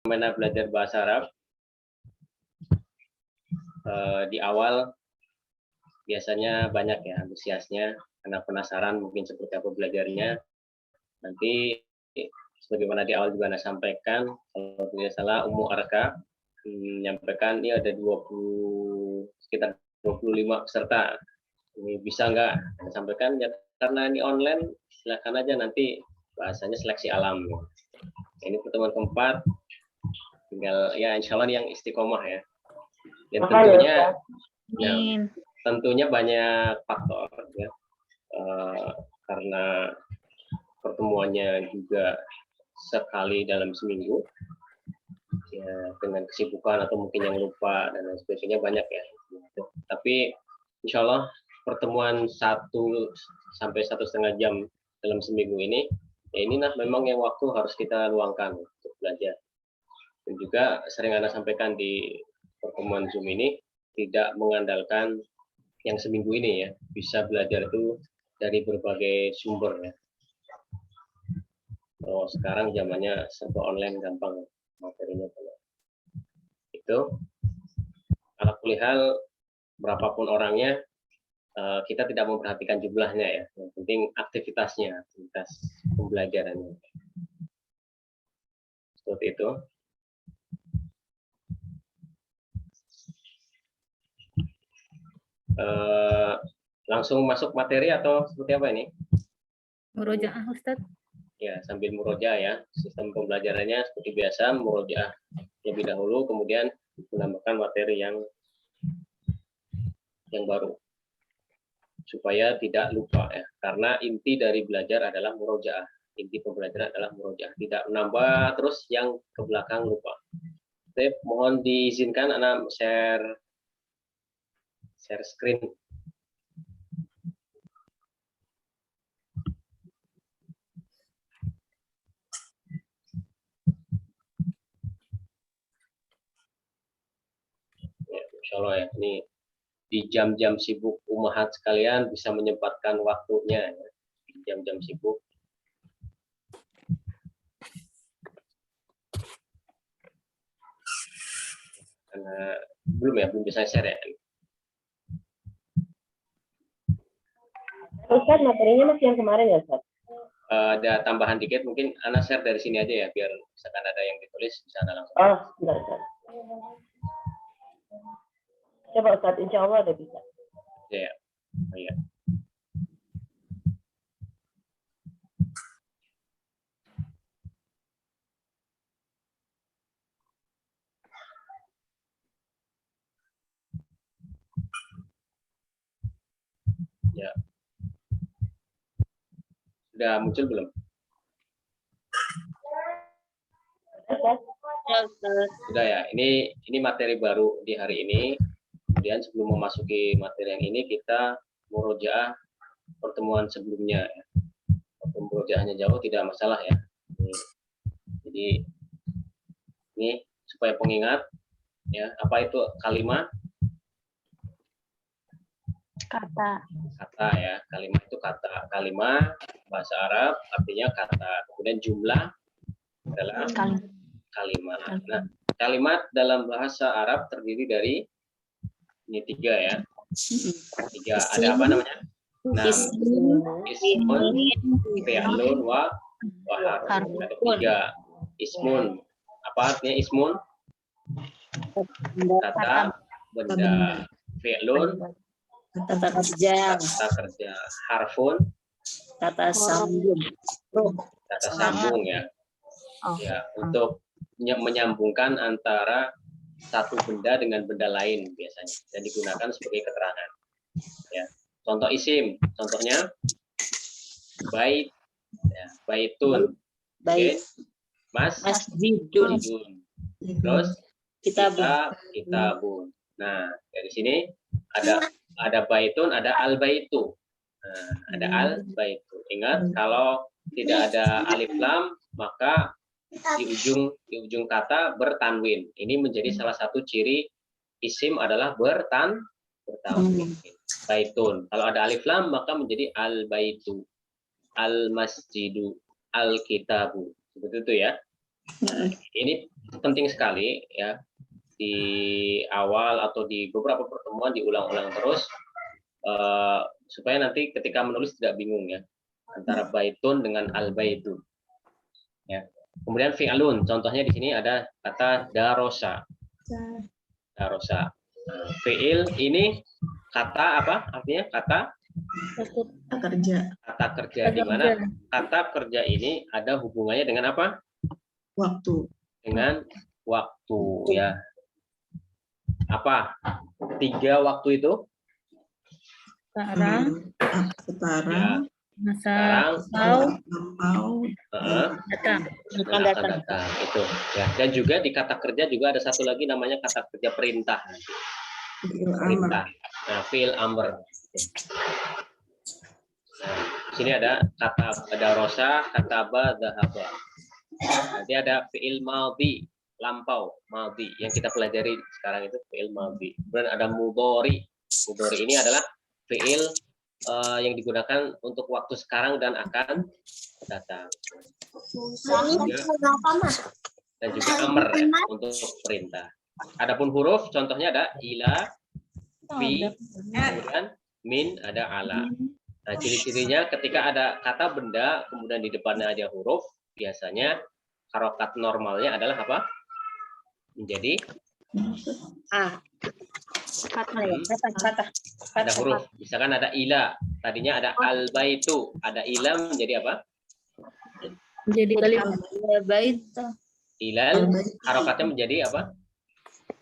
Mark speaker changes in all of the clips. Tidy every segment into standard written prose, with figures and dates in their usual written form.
Speaker 1: bagaimana belajar bahasa Arab. Di awal biasanya banyak ya antusiasnya karena penasaran mungkin seperti apa belajarnya. Nanti sebagaimana di awal juga Anda sampaikan, kalau tidak salah Ummu Arka menyampaikan ini ada sekitar 25 peserta. Ini bisa nggak? Anda sampaikan ya, karena ini online silakan aja, nanti bahasanya seleksi alam. Ini pertemuan keempat, tinggal ya insya Allah yang istiqomah ya. Dan tentunya banyak faktor ya, karena pertemuannya juga sekali dalam seminggu ya, dengan kesibukan atau mungkin yang lupa dan lain sebagainya banyak ya. Tapi insya Allah pertemuan 1 sampai 1,5 jam dalam seminggu ini ya, inilah memang yang waktu harus kita luangkan untuk belajar. Dan juga sering Anda sampaikan di pertemuan Zoom ini, tidak mengandalkan yang seminggu ini ya, bisa belajar itu dari berbagai sumber ya. Oh, sekarang zamannya serba online, gampang materinya. Itu ala kulihal berapapun orangnya, kita tidak memperhatikan jumlahnya ya, yang penting aktivitasnya, aktivitas pembelajarannya. Seperti itu. Langsung masuk materi atau seperti apa ini?
Speaker 2: Murojaah, Ustadz.
Speaker 1: Ya, sambil murojaah ya. Sistem pembelajarannya seperti biasa, murojaah lebih dahulu, kemudian menambahkan materi yang baru. Supaya tidak lupa ya. Karena inti dari belajar adalah murojaah. Inti pembelajaran adalah murojaah. Tidak menambah terus yang ke belakang lupa. Oke, mohon diizinkan Anda share screen. Ya, insya Allah ya, ini di jam-jam sibuk umahat sekalian bisa menyempatkan waktunya ya, di jam-jam sibuk. Karena belum bisa share ya.
Speaker 3: Ustaz, materinya masih yang kemarin ya, Ustaz?
Speaker 1: Ada tambahan dikit, mungkin Anda share dari sini aja ya, biar misalkan ada yang ditulis, bisa Anda langsung.
Speaker 3: Sebentar, Ustaz. Coba Ustaz, insya Allah udah bisa.
Speaker 1: Ya, oh, ya. Ya. Sudah muncul belum? Sudah ya. Ini materi baru di hari ini. Kemudian sebelum memasuki materi yang ini, kita murojaah pertemuan sebelumnya. Ya. Murojaahnya jauh tidak masalah ya. Jadi ini supaya pengingat ya, apa itu kalimat? Kata ya, kalimat itu kata. Kalimat bahasa Arab artinya kata. Kemudian jumlah adalah kalimat. Nah, kalimat dalam bahasa Arab terdiri dari ini 3 ya. 3. Ada apa namanya? Nah, ismun, fi'lun, wa harfun. Ada 3. Ismun. Apa artinya ismun? Kata, benda. Fi'lun,
Speaker 4: kata kerja.
Speaker 1: Harfun,
Speaker 4: Kata sambung.
Speaker 1: kata sambung ya. Ya, untuk menyambungkan antara satu benda dengan benda lain biasanya, dan digunakan sebagai keterangan. Ya. Contoh isim, contohnya bait, ya, baitun,
Speaker 4: Baik.
Speaker 1: masjidun. Terus kitabun. Nah, dari sini ada baitun, ada al-baitu. Nah, ada al-baitu. Ingat, kalau tidak ada alif lam, maka di ujung kata bertanwin. Ini menjadi salah satu ciri isim adalah bertanwin. Baitun. Kalau ada alif lam, maka menjadi al-baitu, al-masjidu, al-kitabu. Seperti itu ya. Ini penting sekali ya di awal atau di beberapa pertemuan diulang-ulang terus supaya nanti ketika menulis tidak bingung ya antara baitun dengan al-baitu. Ya. Kemudian fi'alun, contohnya di sini ada kata darosa. Darosa. Fi'il ini kata apa? Artinya kata
Speaker 4: Kerja.
Speaker 1: kata kerja, di mana kata kerja ini ada hubungannya dengan apa?
Speaker 4: Waktu.
Speaker 1: Dengan waktu ya. Apa? 3 waktu itu?
Speaker 2: Sekarang,
Speaker 4: Sekarang.
Speaker 2: masa
Speaker 1: Sekarang,
Speaker 4: Lampau.
Speaker 2: datang.
Speaker 1: akan datang itu ya. Dan juga di kata kerja juga ada satu lagi namanya kata kerja perintah. Perintah. Nah, fi'il amr. Nah, sini ada kata darosa, kataba, dhahaba. Nanti ada fi'il madhi, lampau, madhi yang kita pelajari sekarang itu fi'il madhi. Kemudian ada mudhari. Mudhari ini adalah fi'il yang digunakan untuk waktu sekarang dan akan datang. Dan juga amr ya, untuk perintah. Adapun huruf contohnya ada ila, fi, kemudian min, ada ala. Nah, ciri-cirinya ketika ada kata benda kemudian di depannya ada huruf, biasanya harokat normalnya adalah apa? Menjadi ada huruf. Misalkan ada ila, tadinya ada al-baitu, ada ila menjadi apa?
Speaker 2: Jadi kalimat bait.
Speaker 1: Ilal, harokatnya menjadi apa?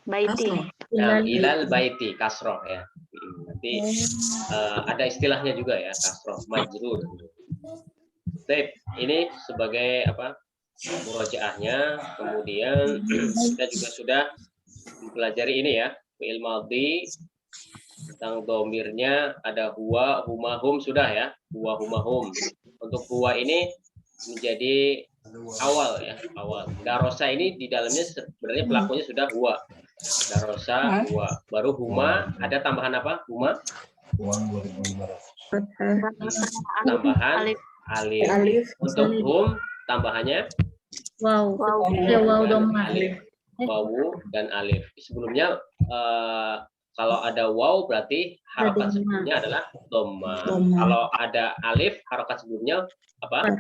Speaker 5: Baiti.
Speaker 1: Nah, ilal baiti, kasroh ya. Nanti ada istilahnya juga ya, kasroh, majrur. Baik, ini sebagai apa? Murojaahnya. Kemudian kita juga sudah mempelajari ini ya, fi'il madhi, tentang domirnya ada huwa, huma, hum sudah ya, huwa, huma, hum. Untuk huwa ini menjadi awal ya, awal. Darosa ini di dalamnya sebenarnya pelakunya sudah huwa. Darosa, huwa. Baru huma, ada tambahan apa? Huma? Tambahan alif. Untuk hum, tambahannya
Speaker 2: Wow. Ya, wow dong, Mas.
Speaker 1: alif, wawu dan alif. Sebelumnya kalau ada waw berarti harokat sebelumnya adalah dhamma. Kalau ada alif, harokat sebelumnya apa?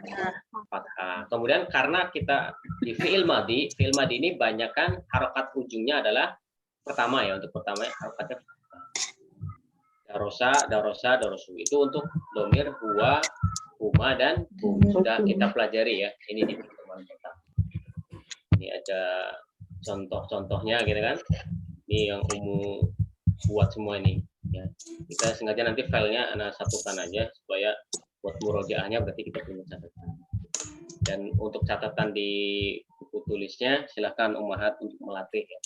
Speaker 1: Fathah. Kemudian karena kita di fi'il madhi ini banyakkan harokat ujungnya adalah pertama ya, untuk pertama ya, harokatnya darosa, darosu. Itu untuk domir huwa, huma, dan hum. Sudah kita pelajari ya. Ini di pertemuan pertama. Ini ada contoh-contohnya gitu kan. Ini yang umum buat semua ini ya. Kita sengaja nanti filenya Anda satukan aja supaya buat murojaahnya berarti kita punya catatan. Dan untuk catatan di buku tulisnya silahkan Ummahat untuk melatih ya.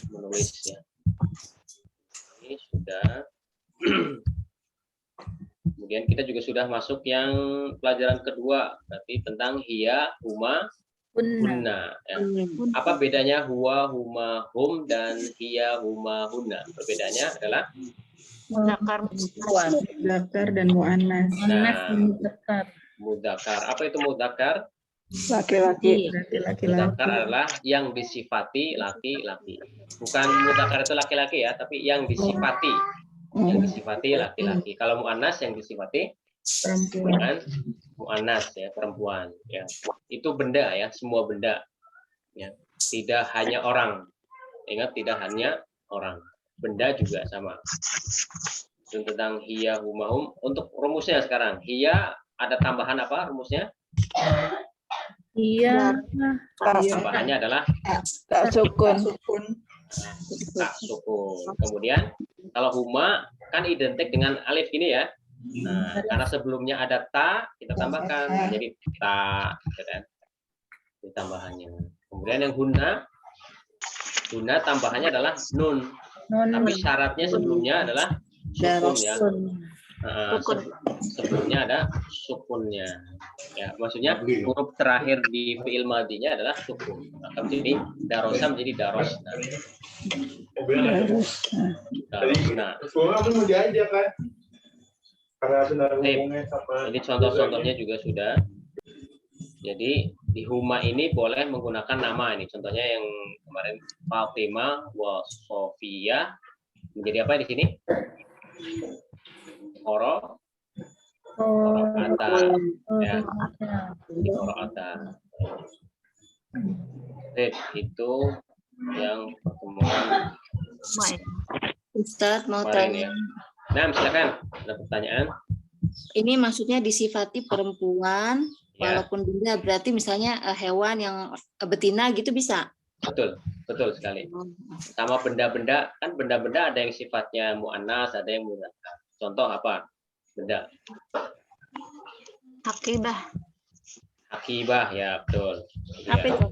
Speaker 1: Menulis ya. Ini sudah. Kemudian kita juga sudah masuk yang pelajaran kedua, berarti tentang hiya, huma, hunna. Ya. Apa bedanya huwa, huma, hum, dan hiya, huma, hunna? Perbedaannya adalah
Speaker 4: Zakar dan mu'annas.
Speaker 1: nah, mudzakkar. Apa itu mudzakkar?
Speaker 4: Laki-laki.
Speaker 1: Mudzakkar adalah yang disifati laki-laki. Bukan mudzakkar itu laki-laki ya, tapi yang disifati. Yang disifati laki-laki. Kalau mu'annas yang disifati perempuan. Mu'annas ya, perempuan ya. Itu benda ya, semua benda ya. Tidak hanya orang. Ingat, tidak hanya orang. Benda juga sama. Dan tentang hiya, huma, hum. Untuk rumusnya sekarang, hiya ada tambahan apa rumusnya?
Speaker 2: Iya.
Speaker 1: Tambahannya adalah
Speaker 4: Tak sukun.
Speaker 1: tak sukun. Kemudian kalau huma kan identik dengan alif ini ya. Nah, karena sebelumnya ada ta, kita tambahkan jadi ta, gitu kan? Itu tambahannya. Kemudian yang hunna tambahannya adalah nun. Tapi syaratnya sebelumnya adalah sukun ya. Sebelumnya ada sukunnya. Ya, maksudnya huruf terakhir di fi'il madhinya adalah sukun. Maka menjadi darosa menjadi darosna. Darosna.
Speaker 6: Mau diajak kan? Karena benar hubungannya sama.
Speaker 1: Ini contoh-contohnya juga sudah. Jadi di huma ini boleh menggunakan nama ini. Contohnya yang kemarin Fatima wa Sofia menjadi apa di sini? Koro ata ya, di koro ata. Itu yang pertemuan
Speaker 5: Ustadz mau
Speaker 1: kemarin
Speaker 5: tanya,
Speaker 1: ya. Nah, silakan. Ada pertanyaan?
Speaker 5: ini maksudnya disifati perempuan,
Speaker 1: Ya,
Speaker 5: walaupun benda berarti misalnya hewan yang betina gitu bisa?
Speaker 1: betul, betul sekali. Sama benda-benda, kan benda-benda ada yang sifatnya mu'annas, ada yang mudzakkar. Contoh apa? Benda.
Speaker 5: Akibah.
Speaker 1: Akibah, ya betul.
Speaker 5: Apa
Speaker 1: Ya.
Speaker 5: itu?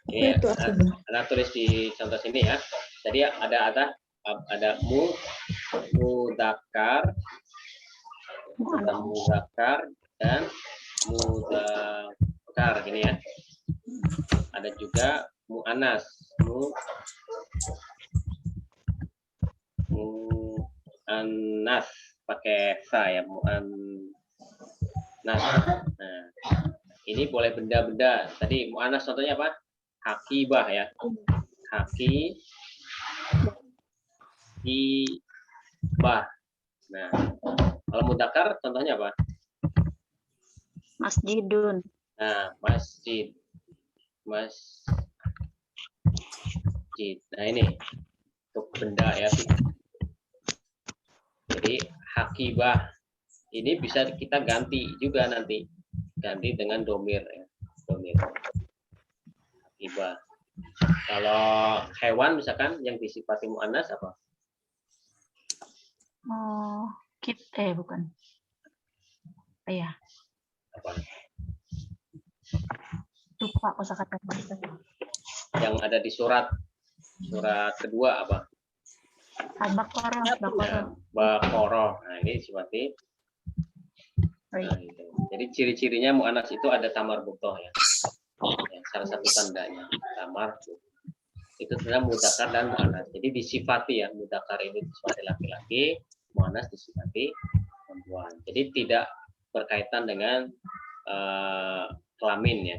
Speaker 1: Ini
Speaker 4: Itu
Speaker 1: ada tulis di contoh sini ya. Jadi ada mudzakkar, ada mudzakkar dan mudzakkar gini ya. Ada juga mu'annas, mu'annas pakai sa ya, mu'annas. Nah, ini boleh benda-benda. Tadi mu'annas contohnya apa? Hakibah ya. Hakibah. Nah, kalau mudzakkar contohnya apa?
Speaker 5: Masjidun.
Speaker 1: Nah, masjid. Nah, ini untuk benda ya. Jadi hakibah ini bisa kita ganti juga nanti. Ganti dengan domir ya. Domir. Hakibah. Kalau hewan misalkan yang disifati mu'annas apa?
Speaker 5: Oh, bukan. Iya.
Speaker 1: Apa?
Speaker 5: Lupa kosakata.
Speaker 1: Yang ada di surat kedua apa?
Speaker 5: Al-Baqarah.
Speaker 1: Nah, Baqarah. Nah, ini sifati. Nah, gitu. Jadi ciri-cirinya mu'annas itu ada tamar butoh ya. Ya, salah satu tandanya tamar itu tentang mudzakkar dan mu'annas. Jadi disifati ya, mudzakkar ini disifati laki-laki, mu'annas disifati perempuan. Jadi tidak berkaitan dengan kelamin ya.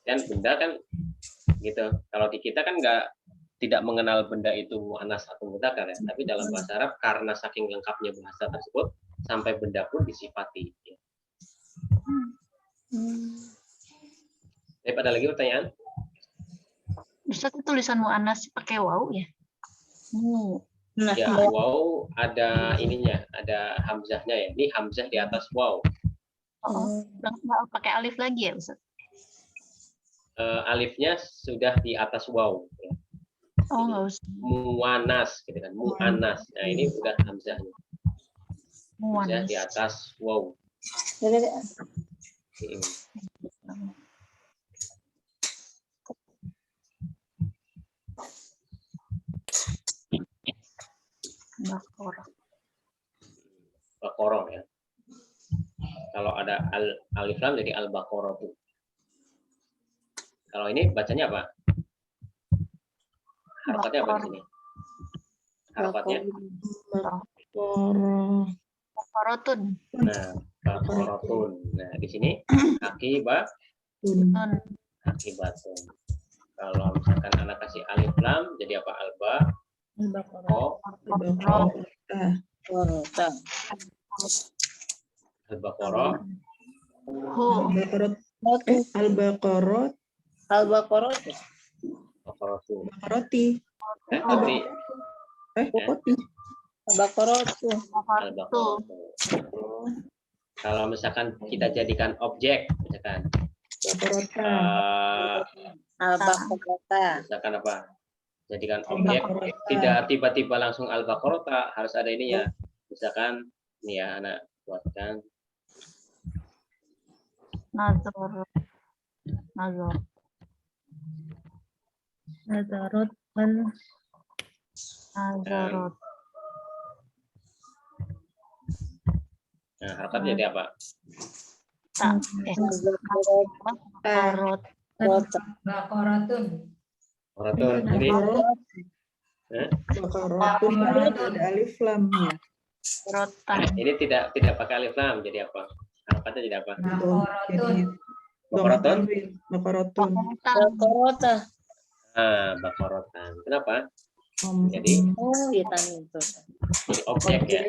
Speaker 1: Dan benda kan gitu. Kalau di kita kan tidak mengenal benda itu mu'annas atau mudzakkar ya. Tapi dalam bahasa Arab karena saking lengkapnya bahasa tersebut sampai benda pun disifati. Ya. Ada lagi pertanyaan?
Speaker 5: Ustaz, itu tulisan mu'annas pakai waw ya?
Speaker 1: Ya, waw ada ininya, ada hamzahnya ya. Ini hamzah di atas waw.
Speaker 5: Nggak pakai alif lagi ya, Ustaz?
Speaker 1: Alifnya sudah di atas waw. Ya.
Speaker 5: Oh, nggak usah.
Speaker 1: Mu'annas, gitu kan. Mu'annas. Nah, ini udah hamzahnya. Hamzah di atas waw. Baqarah ya. Kalau ada alif lam jadi al-baqarah tuh. Kalau ini bacanya apa? Harokatnya apa di sini? Harokatnya?
Speaker 5: Baqaratun.
Speaker 1: Nah, baqaratun. Nah, di sini akibatun. Kalau misalkan anak kasih alif lam jadi apa? Alba. Al-Baqarah.
Speaker 4: Al-Baqarah. Baqarati.
Speaker 5: Baqaratu.
Speaker 1: Kalau misalkan kita jadikan objek, misalkan misalkan apa? Jadikan objek, tidak tiba-tiba langsung al-baqarah, harus ada ini ya. Misalkan ini ya anak buatkan
Speaker 5: Nazarut.
Speaker 1: Nah, harokat jadi apa?
Speaker 2: Baqaratun.
Speaker 1: Jadi
Speaker 4: Baqaratun ada alif lamnya.
Speaker 1: ini tidak pakai alif lam jadi apa? Harokatnya jadi apa?
Speaker 2: Bakorotun.
Speaker 1: Bakorotun?
Speaker 4: Bakorotun.
Speaker 5: Bakorota.
Speaker 1: Bakorotan. Kenapa? Jadi
Speaker 5: Oh, ya tani itu.
Speaker 1: jadi objek ya.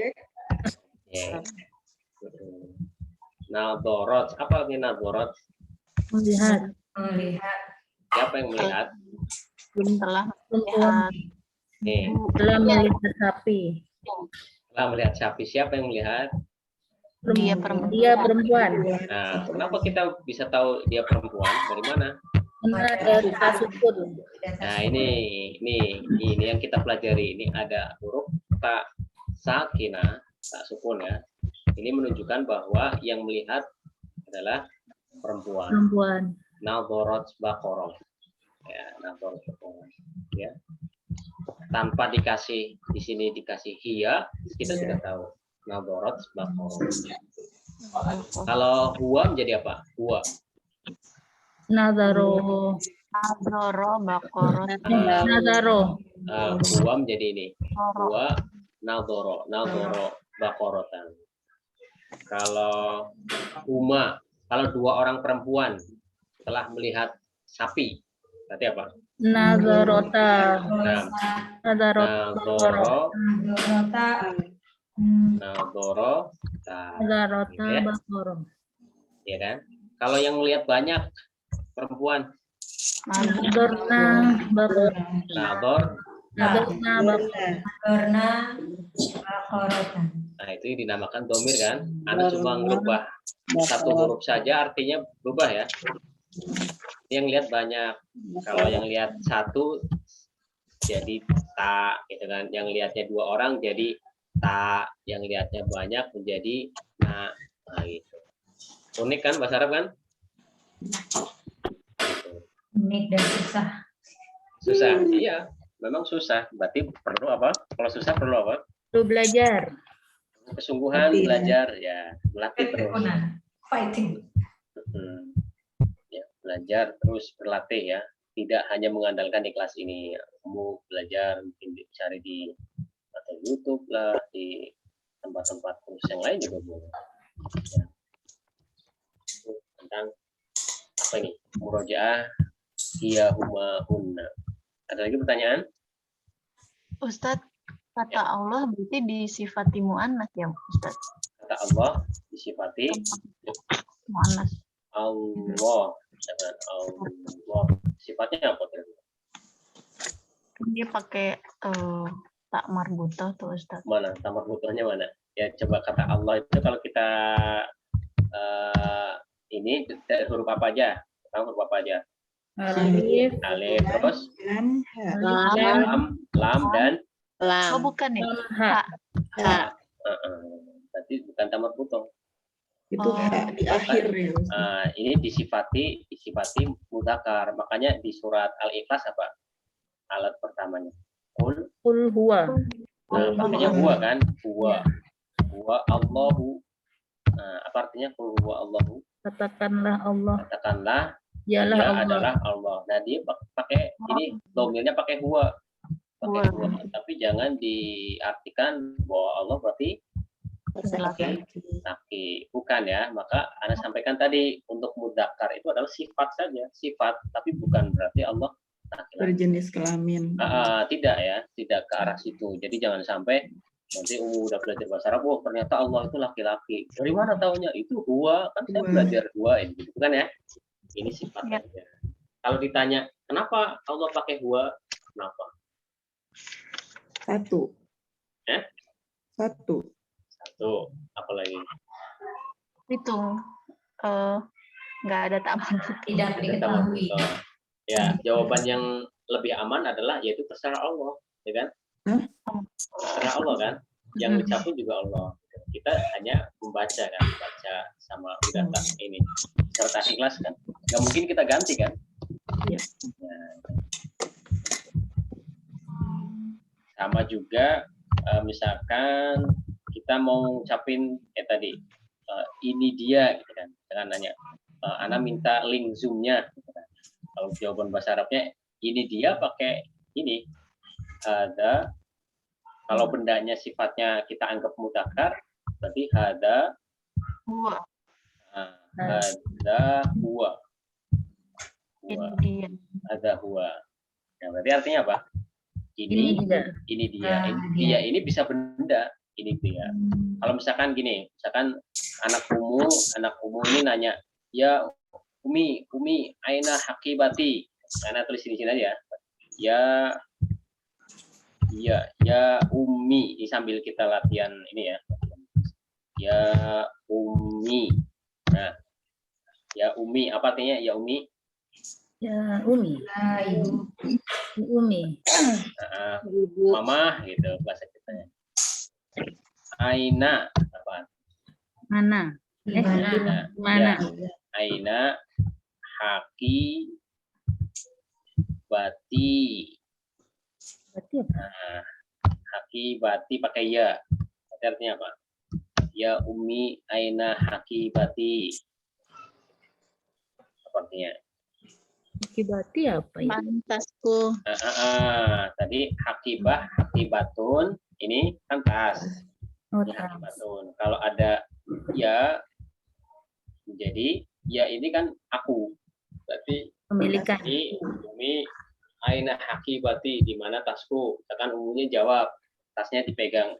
Speaker 1: Ya. Nadorot. Apa artinya nadorot?
Speaker 5: Melihat.
Speaker 2: Melihat.
Speaker 1: Siapa yang melihat?
Speaker 5: Telah melihat.
Speaker 1: Nih,
Speaker 5: Telah melihat sapi.
Speaker 1: setelah melihat sapi, siapa yang melihat?
Speaker 5: Dia perempuan.
Speaker 1: Nah, kenapa kita bisa tahu dia perempuan? Dari mana?
Speaker 5: Karena dari tasukun.
Speaker 1: Nah, ini yang kita pelajari. Ini ada huruf ta sakina, tak sukun ya. Ini menunjukkan bahwa yang melihat adalah perempuan.
Speaker 5: Perempuan.
Speaker 1: Nadorot bakoroh. Ya, nadorot bakoroh. Ya. Tanpa dikasih di sini dikasih hiya, kita sudah tahu. Nadorot bakoroh. Kalau huwa menjadi apa? Huwa.
Speaker 5: Nazaro. Nazaro.
Speaker 1: Huwa menjadi ini. Huwa nadoro bakorotan. Kalau huma, kalau dua orang perempuan telah melihat sapi, berarti apa?
Speaker 5: Nazarota.
Speaker 1: Nah,
Speaker 5: Nazarota.
Speaker 1: nadoro,
Speaker 5: Nazarota
Speaker 1: ya,
Speaker 5: bakoro.
Speaker 1: ya kan? Kalau yang melihat banyak perempuan,
Speaker 5: Nazarna bakoro.
Speaker 1: nador,
Speaker 5: Nazarna bakoro.
Speaker 2: Karena bakorotan.
Speaker 1: nah itu dinamakan domir kan? Anda cuma merubah satu huruf saja artinya berubah ya. Yang lihat banyak, kalau yang lihat satu jadi tak gitu kan, yang lihatnya dua orang jadi tak, yang lihatnya banyak menjadi nah gitu. Unik kan bahasa Arab kan?
Speaker 2: Unik dan susah.
Speaker 1: Susah, iya memang susah, berarti perlu apa? Kalau susah perlu apa?
Speaker 5: Perlu belajar.
Speaker 1: Kesungguhan,
Speaker 4: Latihan.
Speaker 1: belajar ya, melatih terus.
Speaker 2: Fighting.
Speaker 1: Ya, belajar terus berlatih ya, tidak hanya mengandalkan di kelas ini. Kamu belajar mungkin cari di atau YouTube lah, di tempat-tempat kursus yang lain juga boleh. Ya. Tentang apa ini? Murojaah hiya huma hunna. Ada lagi pertanyaan?
Speaker 6: Ustadz, kata Allah berarti disifati mu'annas ya, Ustadz?
Speaker 1: Kata Allah disifati
Speaker 6: Mu'annas.
Speaker 1: Allah dengan Allah. Sifatnya apa kira-kira?
Speaker 6: Dia pakai tak marbutoh tuh, Ustadz.
Speaker 1: Mana? Tamar butuhnya mana? Ya coba kata Allah itu kalau kita ini dari huruf apa aja? Tahu huruf apa aja?
Speaker 5: Alif.
Speaker 1: Alif terus
Speaker 4: Dan
Speaker 1: lam dan
Speaker 5: Lam.
Speaker 6: Oh, bukan ya?
Speaker 5: Ha.
Speaker 1: ha. Berarti bukan tamar butuh.
Speaker 4: itu hak di akhir ya. Ustaz.
Speaker 1: Ini disifati mudzakkar. Makanya di surat Al-Ikhlas apa? Alat pertamanya. Qul.
Speaker 5: Kul huwa.
Speaker 1: Nah, makanya huwa kan? Huwa. Huwa Allahu. Apa artinya qul huwa Allahu?
Speaker 5: Katakanlah Allah.
Speaker 1: Katakanlah
Speaker 5: Dialah
Speaker 1: dia
Speaker 5: Allah.
Speaker 1: adalah Allah. Nah, dia pakai ini domirnya pakai huwa. Pakai huwa. Tapi jangan diartikan bahwa Allah berarti laki, bukan ya. Maka Anda sampaikan tadi untuk mudzakkar itu adalah sifat saja, sifat, tapi bukan berarti Allah laki-laki.
Speaker 4: Berjenis kelamin.
Speaker 1: Tidak ya, tidak ke arah situ. Jadi jangan sampai nanti udah belajar bahasa Arab, oh ternyata Allah itu laki-laki. Dari mana taunya? Itu huwa, kan saya
Speaker 4: Huwa.
Speaker 1: belajar huwa ini, gitu kan ya? Ini sifat
Speaker 6: Ya.
Speaker 1: saja. Kalau ditanya kenapa Allah pakai huwa, kenapa?
Speaker 4: Satu.
Speaker 1: Eh?
Speaker 4: Satu.
Speaker 1: Satu, apalagi?
Speaker 6: Itu nggak ada tak marbutoh.
Speaker 2: Tidak diketahui.
Speaker 1: Ya, jawaban yang lebih aman adalah yaitu terserah Allah, ya kan? Terserah Allah kan? Yang ucapin juga Allah. Kita hanya membaca kan, baca sama data ini serta ikhlas kan. Nggak mungkin kita ganti kan?
Speaker 4: Iya.
Speaker 1: Nah, sama juga misalkan kita mau ngucapin tadi ini dia gitu kan, jangan nanya Ana minta link zoomnya gitu kan. Kalau jawaban bahasa Arabnya ini dia pakai ini ada, kalau bendanya sifatnya kita anggap mudzakkar berarti ada
Speaker 6: Huwa.
Speaker 1: Ada huwa.
Speaker 6: Ini
Speaker 1: Huwa.
Speaker 6: dia.
Speaker 1: Ada huwa. Nah, berarti artinya apa?
Speaker 5: Ini dia.
Speaker 1: Ini dia. Dia ini bisa benda. Ini dia. Kalau misalkan gini, misalkan anak umum ini nanya, ya Umi, aina hakibati. Karena tulis di sini aja. Ya Umi. Ini sambil kita latihan ini ya. Ya Umi. Nah, ya Umi. Apa artinya ya Umi?
Speaker 5: Ya, Umi.
Speaker 2: Ibu.
Speaker 5: Umi.
Speaker 1: Nah,
Speaker 5: Ibu.
Speaker 1: Mama gitu bahasa kita. Aina apa?
Speaker 5: Mana?
Speaker 2: Di mana?
Speaker 1: Nah,
Speaker 5: Mana?
Speaker 1: ya. Aina haki bati.
Speaker 5: Berarti apa?
Speaker 1: Nah, haki bati pakai ya. Berarti artinya apa? Ya Umi aina haki bati. Apa artinya?
Speaker 5: Berarti apa ya?
Speaker 6: Pantasku.
Speaker 1: Tadi hakibatun ini kan tas.
Speaker 5: Oh,
Speaker 1: Ini
Speaker 5: tas.
Speaker 1: hakibatun. Kalau ada ya jadi ya ini kan aku. Berarti
Speaker 5: Pemilikan.
Speaker 1: ini Umi aina hakibati di mana tasku. Misalkan umumnya jawab tasnya dipegang.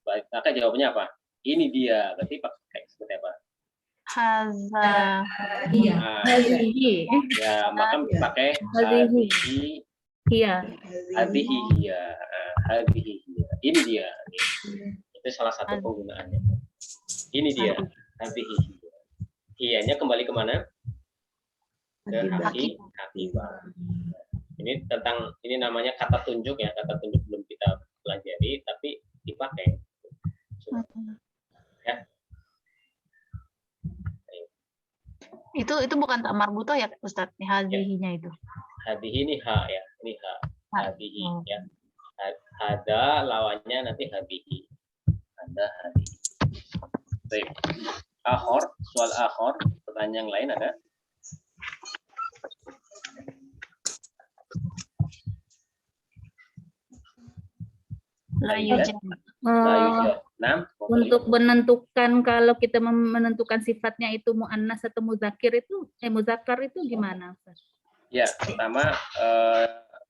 Speaker 1: Maka jawabannya apa? Ini dia. Berarti pakai seperti apa?
Speaker 6: Haza.
Speaker 2: Iya.
Speaker 1: Nah,
Speaker 5: Hadihi.
Speaker 1: ya maka pakai
Speaker 5: Hadihi.
Speaker 1: hadihi.
Speaker 5: Iya.
Speaker 1: Hadihi hiya. Hadihi hiya. Ini dia. Itu salah satu penggunaannya. Ini dia. Hadihi hiya. Hiyanya kembali kemana? Ke hakibah. Ini namanya kata tunjuk ya. Kata tunjuk belum kita pelajari tapi dipakai. Ya.
Speaker 6: Itu bukan tak marbutoh ya Ustadz, nih hadihinya itu.
Speaker 1: Hadihi ini ha ya. Ini ha. Hadihi ya. Ada lawannya nanti hadihi. Ada hadihi. Baik. Soal akhor, pertanyaan yang lain ada?
Speaker 6: Layu
Speaker 5: Untuk menentukan kalau kita menentukan sifatnya itu muannas atau muzakkar itu gimana, Ustaz?
Speaker 1: Ya, pertama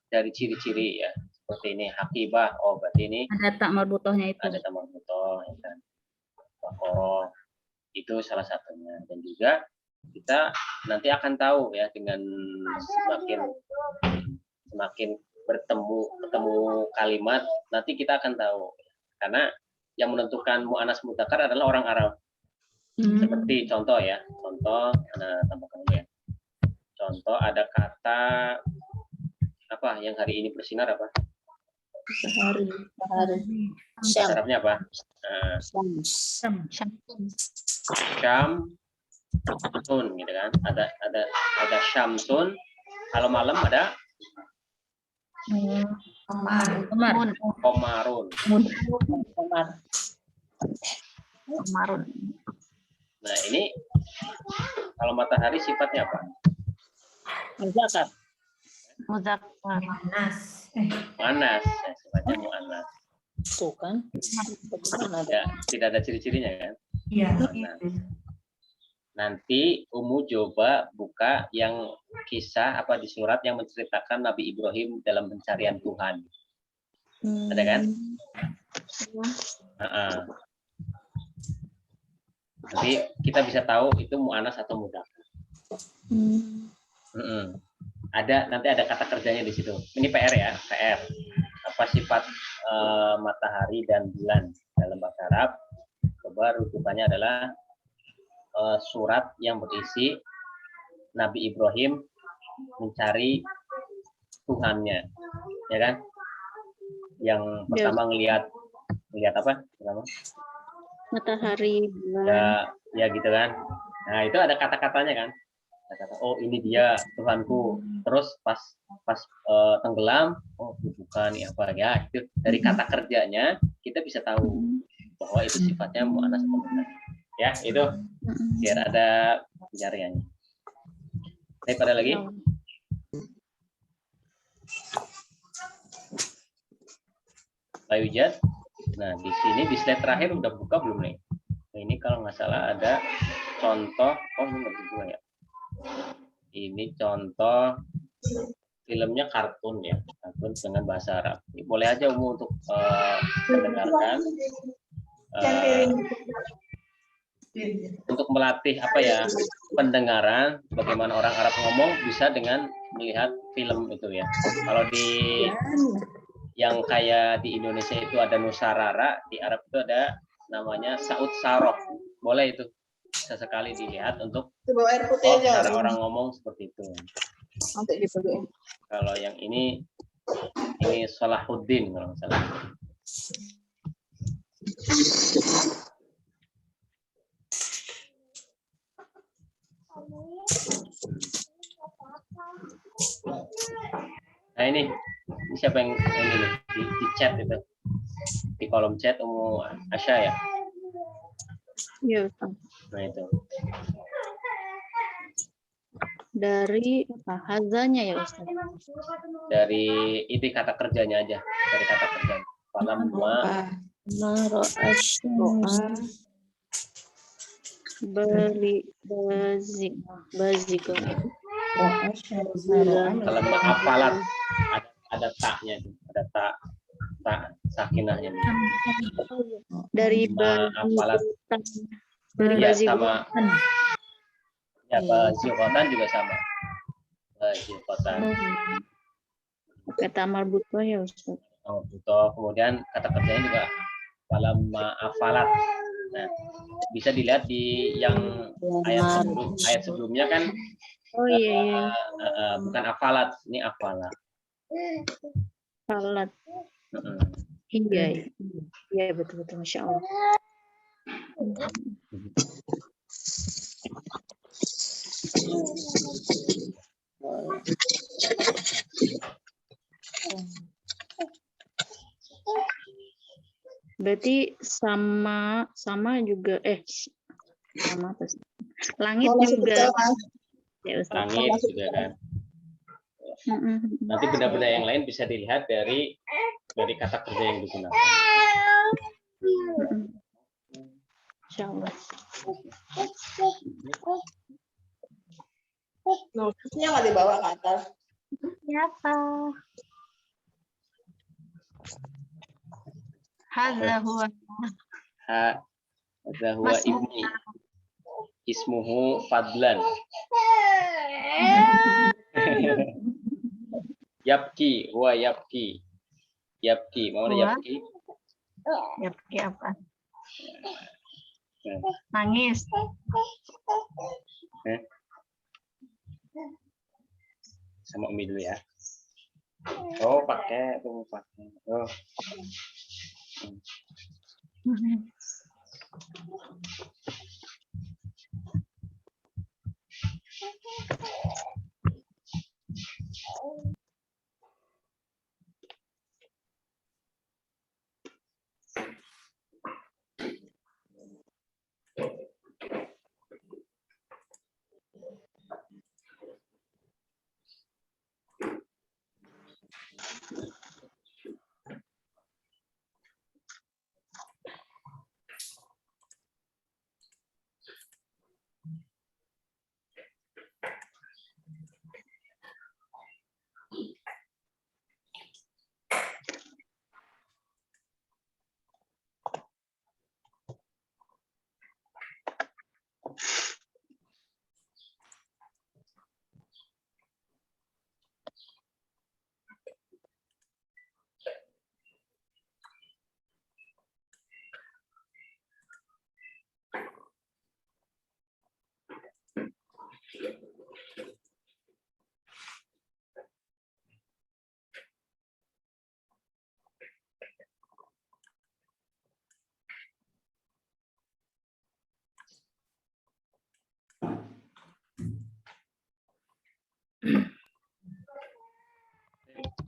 Speaker 1: dari ciri-ciri ya. Seperti ini hakibah, oh berarti ini
Speaker 5: Ada tak marbutohnya itu.
Speaker 1: ada tamar butoh, ya kan. Bakoroh, itu salah satunya. Dan juga kita nanti akan tahu ya dengan semakin bertemu kalimat, nanti kita akan tahu. Karena yang menentukan mu'annas mudzakkar adalah orang Arab. Seperti contoh ya, tambahkan dulu ya. Contoh ada kata apa yang hari ini bersinar apa?
Speaker 5: Sehari.
Speaker 1: Bahasa Arabnya apa? Syamsun gitu kan. Ada syamsun. Kalau malam ada komarun. Nah, ini kalau matahari sifatnya apa?
Speaker 5: Muzakkar.
Speaker 6: Muzakkar.
Speaker 1: Panas. Ya, sifatnya mu'annas.
Speaker 5: Tuh kan.
Speaker 1: Ya, tidak ada ciri-cirinya kan?
Speaker 2: Iya.
Speaker 1: Nanti Umu coba buka yang kisah apa di surat yang menceritakan Nabi Ibrahim dalam pencarian Tuhan. Ada kan? Jadi kita bisa tahu itu mu'annas atau mudzakkar. Nanti ada kata kerjanya di situ. Ini PR ya, PR. Apa sifat matahari dan bulan dalam bahasa Arab? Coba rujukannya adalah surat yang berisi Nabi Ibrahim mencari Tuhannya, ya kan? Yang pertama ngelihat apa? Pertama?
Speaker 5: Matahari, bulan.
Speaker 1: Ya gitu kan. Nah itu ada kata-katanya kan. Kata, oh ini dia Tuhanku. Terus pas tenggelam, oh bukan apa ya. Itu dari kata kerjanya kita bisa tahu bahwa itu sifatnya mu'annas atau mudzakkar. Ya itu biar ada pencariannya. Pada lagi? Layujat. Nah di sini di slide terakhir udah buka belum nih? Nah, ini kalau nggak salah ada contoh, oh ini nggak juga ya. Ini contoh filmnya kartun ya, kartun dengan bahasa Arab. Ini boleh aja Umu untuk mendengarkan. Untuk melatih apa ya pendengaran, bagaimana orang Arab ngomong bisa dengan melihat film itu ya. Kalau di yang kayak di Indonesia itu ada Nusarara, di Arab itu ada namanya Saud Saroh. Boleh itu sesekali dilihat untuk cara orang ngomong seperti itu. Kalau yang ini Salahuddin kalau nggak salah. Nah ini siapa yang ini di chat itu, di kolom chat Asya ya.
Speaker 5: Iya, Ustaz.
Speaker 1: Nah itu
Speaker 5: Dari apa? Hazanya ya, Ustaz.
Speaker 1: dari itu kata kerjanya aja, dari kata kerja. Falamma
Speaker 4: Roa,
Speaker 5: beri bazik
Speaker 4: roa, syamsa,
Speaker 1: falamma afalat ada taknya itu, ada tak sakinahnya.
Speaker 5: dari
Speaker 1: Apalat.
Speaker 5: dari
Speaker 1: Ya,
Speaker 5: bazik
Speaker 1: sama. Ya, bazikotan juga sama. Bazikotan.
Speaker 5: Kata marbutoh ya, Ustaz.
Speaker 1: Oh, butuh. Kemudian kata kerjanya juga falamma afalat. Nah, bisa dilihat di yang ayat sebelumnya kan.
Speaker 5: Oh iya.
Speaker 1: Bukan afalat, ini afalat.
Speaker 5: Salat. Iya. Iya, betul-betul, Masya Allah. Berarti sama juga sama apa sih? Langit juga. Ya, Ustaz.
Speaker 1: Langit juga kan. Nanti benda-benda yang lain bisa dilihat dari kata kerja yang digunakan.
Speaker 5: Insya Allah.
Speaker 3: Notisnya nggak dibawa ke atas.
Speaker 6: Siapa? Hadza huwa
Speaker 1: Ibni. Ismuhu Fadlan. Yapki, huwa yapki. Yapki, mau yapki?
Speaker 6: Yapki apa? Nangis.
Speaker 1: Sama Umi dulu ya. Oh, pakai. Oh.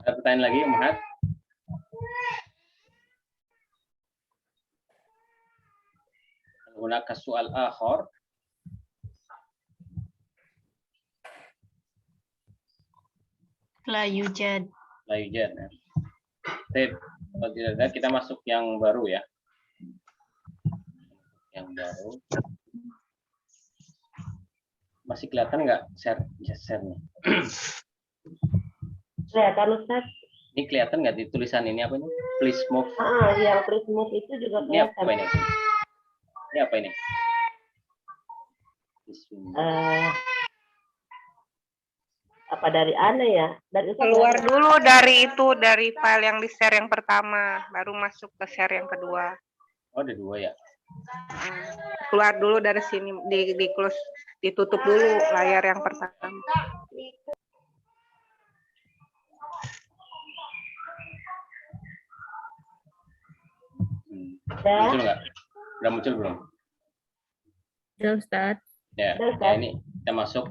Speaker 1: Ada pertanyaan lagi, Muhammad? Hunaka soal akhar.
Speaker 6: La yujad.
Speaker 1: Ya. Kalau tidak ada, kita masuk yang baru ya. Yang baru. Masih kelihatan nggak share-nya?
Speaker 7: Kelihatan Ustaz.
Speaker 1: Ini kelihatan nggak di tulisan ini apa ini? Please move.
Speaker 7: Yang please move itu juga
Speaker 1: Ini apa
Speaker 7: kelihatan.
Speaker 1: ini? Ini apa ini? Please move.
Speaker 7: Apa dari Ana ya? Dari Ustaz
Speaker 4: Keluar
Speaker 7: ya?
Speaker 4: dulu dari file yang di share yang pertama, baru masuk ke share yang kedua.
Speaker 1: Oh, ada 2 ya.
Speaker 4: Keluar dulu dari sini, di close, ditutup dulu layar yang pertama.
Speaker 7: Ya.
Speaker 1: Muncul nggak? Udah muncul belum?
Speaker 5: Ya Ustaz.
Speaker 1: Ya,
Speaker 7: Udah,
Speaker 1: ya
Speaker 7: Ustaz.
Speaker 1: ini kita masuk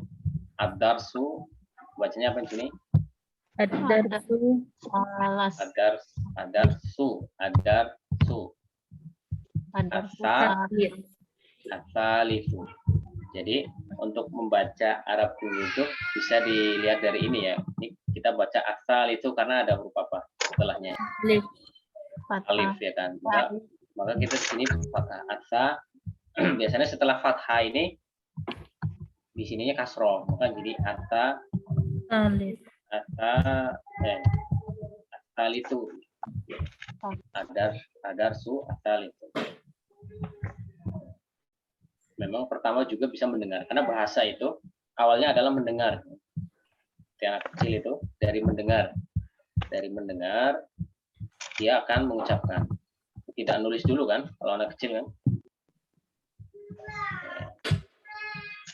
Speaker 1: ad-darsu. Bacanya apa di sini?
Speaker 5: Ad-darsu
Speaker 6: Alas.
Speaker 1: Ad-darsu. Asalifu. Jadi untuk membaca Arab dulu itu bisa dilihat dari ini ya. Ini kita baca asal itu karena ada huruf apa setelahnya?
Speaker 5: alif.
Speaker 1: Alif ya kan. Maka kita di sini fathah asa. Biasanya setelah fathah ini di sininya kasroh. Maka jadi
Speaker 5: Alif.
Speaker 1: asal itu. Adarsu asal itu. Memang pertama juga bisa mendengar karena bahasa itu awalnya adalah mendengar. Yang kecil itu dari mendengar dia akan mengucapkan, tidak nulis dulu kan kalau anak kecil kan,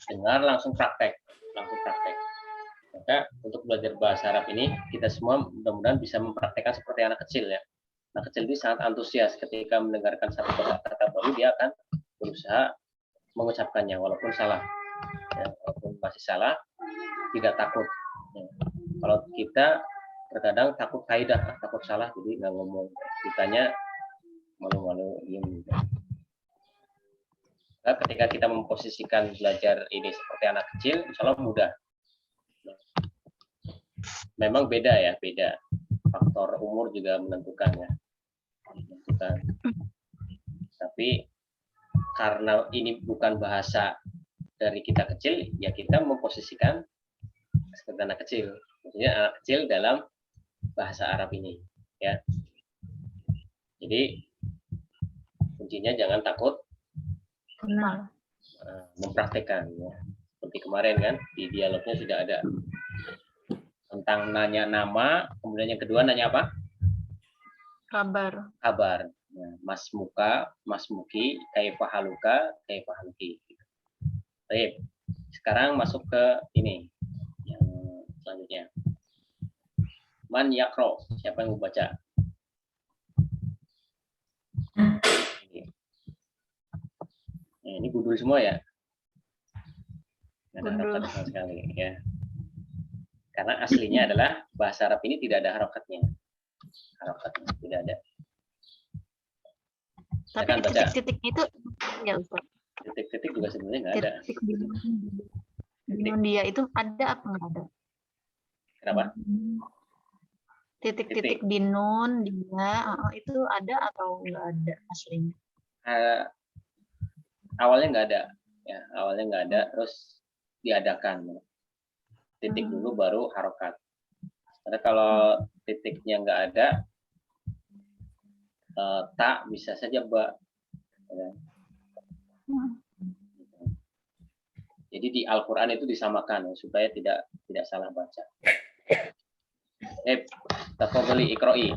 Speaker 1: dengar langsung praktek. Maka untuk belajar bahasa Arab ini kita semua mudah-mudahan bisa mempraktekkan seperti anak kecil ya. Anak kecil ini sangat antusias ketika mendengarkan satu kata baru, dia akan berusaha mengucapkannya walaupun salah ya, walaupun masih salah tidak takut ya. Kalau kita terkadang takut kaidah, takut salah jadi nggak ngomong, ditanya malu-malu diem. Nah, ketika kita memposisikan belajar ini seperti anak kecil, insya Allah mudah. Memang beda ya, beda faktor umur juga menentukan ya, tapi karena ini bukan bahasa dari kita kecil, ya kita memposisikan seperti anak kecil. Maksudnya anak kecil dalam bahasa Arab ini. Ya. Jadi kuncinya jangan takut mempraktekkan. Ya. Seperti kemarin kan, di dialognya sudah ada. Tentang nanya nama, kemudian yang kedua nanya apa? Kabar. Nah, Mas Muka, Mas Muki, kaifa haluka, kaifa haluki. Baik. Sekarang masuk ke ini. Yang selanjutnya. Man yakro, siapa yang mau baca? Ini gundul semua ya? Nggak ada harokat sama sekali ya. Karena aslinya adalah bahasa Arab ini tidak ada harokatnya. Harokatnya tidak ada.
Speaker 6: Tapi
Speaker 1: Kan baca.
Speaker 6: titik-titiknya itu ya Ustaz.
Speaker 1: Titik-titik juga sebenarnya nggak ada.
Speaker 6: Titik di dia itu ada apa nggak ada?
Speaker 1: Kenapa?
Speaker 6: Titik-titik di nun dia itu ada atau nggak ada aslinya?
Speaker 1: Awalnya nggak ada, ya awalnya nggak ada, terus diadakan. Titik dulu baru harokat. Karena kalau titiknya nggak ada, tak bisa saja ba. Ya. Jadi di Al-Quran itu disamakan supaya tidak salah baca. Tafadhali iqra'i.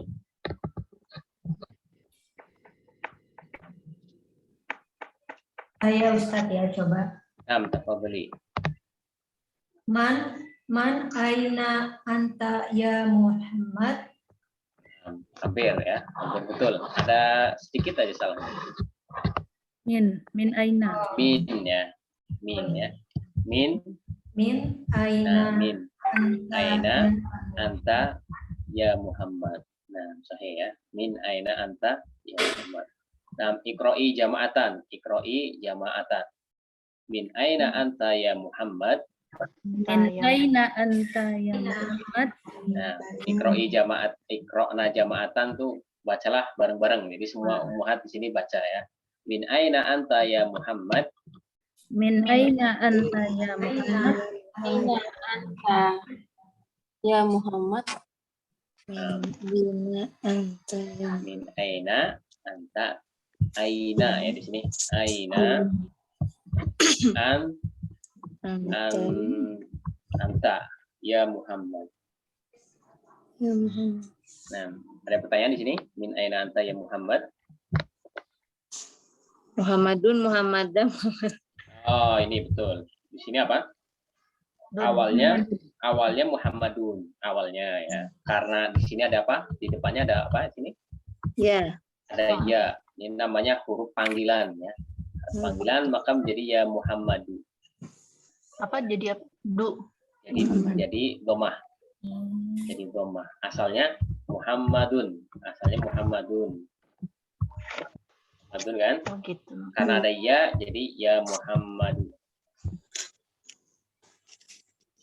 Speaker 2: Saya Ustadz ya, coba.
Speaker 1: Tafadhali.
Speaker 2: Man aina anta ya Muhammad.
Speaker 1: Hampir ya, hampir betul. Ada sedikit aja salah.
Speaker 5: Min aina.
Speaker 1: Min ya. Min
Speaker 2: Aina
Speaker 1: min aina anta ya Muhammad. Nah, sahih ya. Min aina anta ya Muhammad. Nah, iqra'i jama'atan. Min aina anta ya Muhammad.
Speaker 5: Min aina anta ya Muhammad.
Speaker 1: Nah, iqra'na jama'atan tuh bacalah bareng-bareng. Jadi semua ummahat di sini baca ya. Min aina anta ya Muhammad.
Speaker 5: Min aina anta ya Muhammad?
Speaker 2: Aina
Speaker 8: anta ya Muhammad. Bina anta ya
Speaker 1: Min aina anta. Aina ya di sini. Aina an anta ya Muhammad.
Speaker 8: ya Muhammad.
Speaker 1: Nah, ada pertanyaan di sini. Min aina anta ya Muhammad.
Speaker 8: Muhammadun Muhammadan.
Speaker 1: Oh, ini betul. Di sini apa? Awalnya Muhammadun awalnya ya. Karena di sini ada apa? Di depannya ada apa di sini?
Speaker 8: Ya.
Speaker 1: Ada ya. Ini namanya huruf panggilan ya. Panggilan maka menjadi ya Muhammadu.
Speaker 6: Apa jadi apa?
Speaker 1: Jadi domah. Jadi domah. Asalnya Muhammadun. Muhammadun kan?
Speaker 6: Oh gitu.
Speaker 1: Karena ada ya, jadi ya Muhammadu.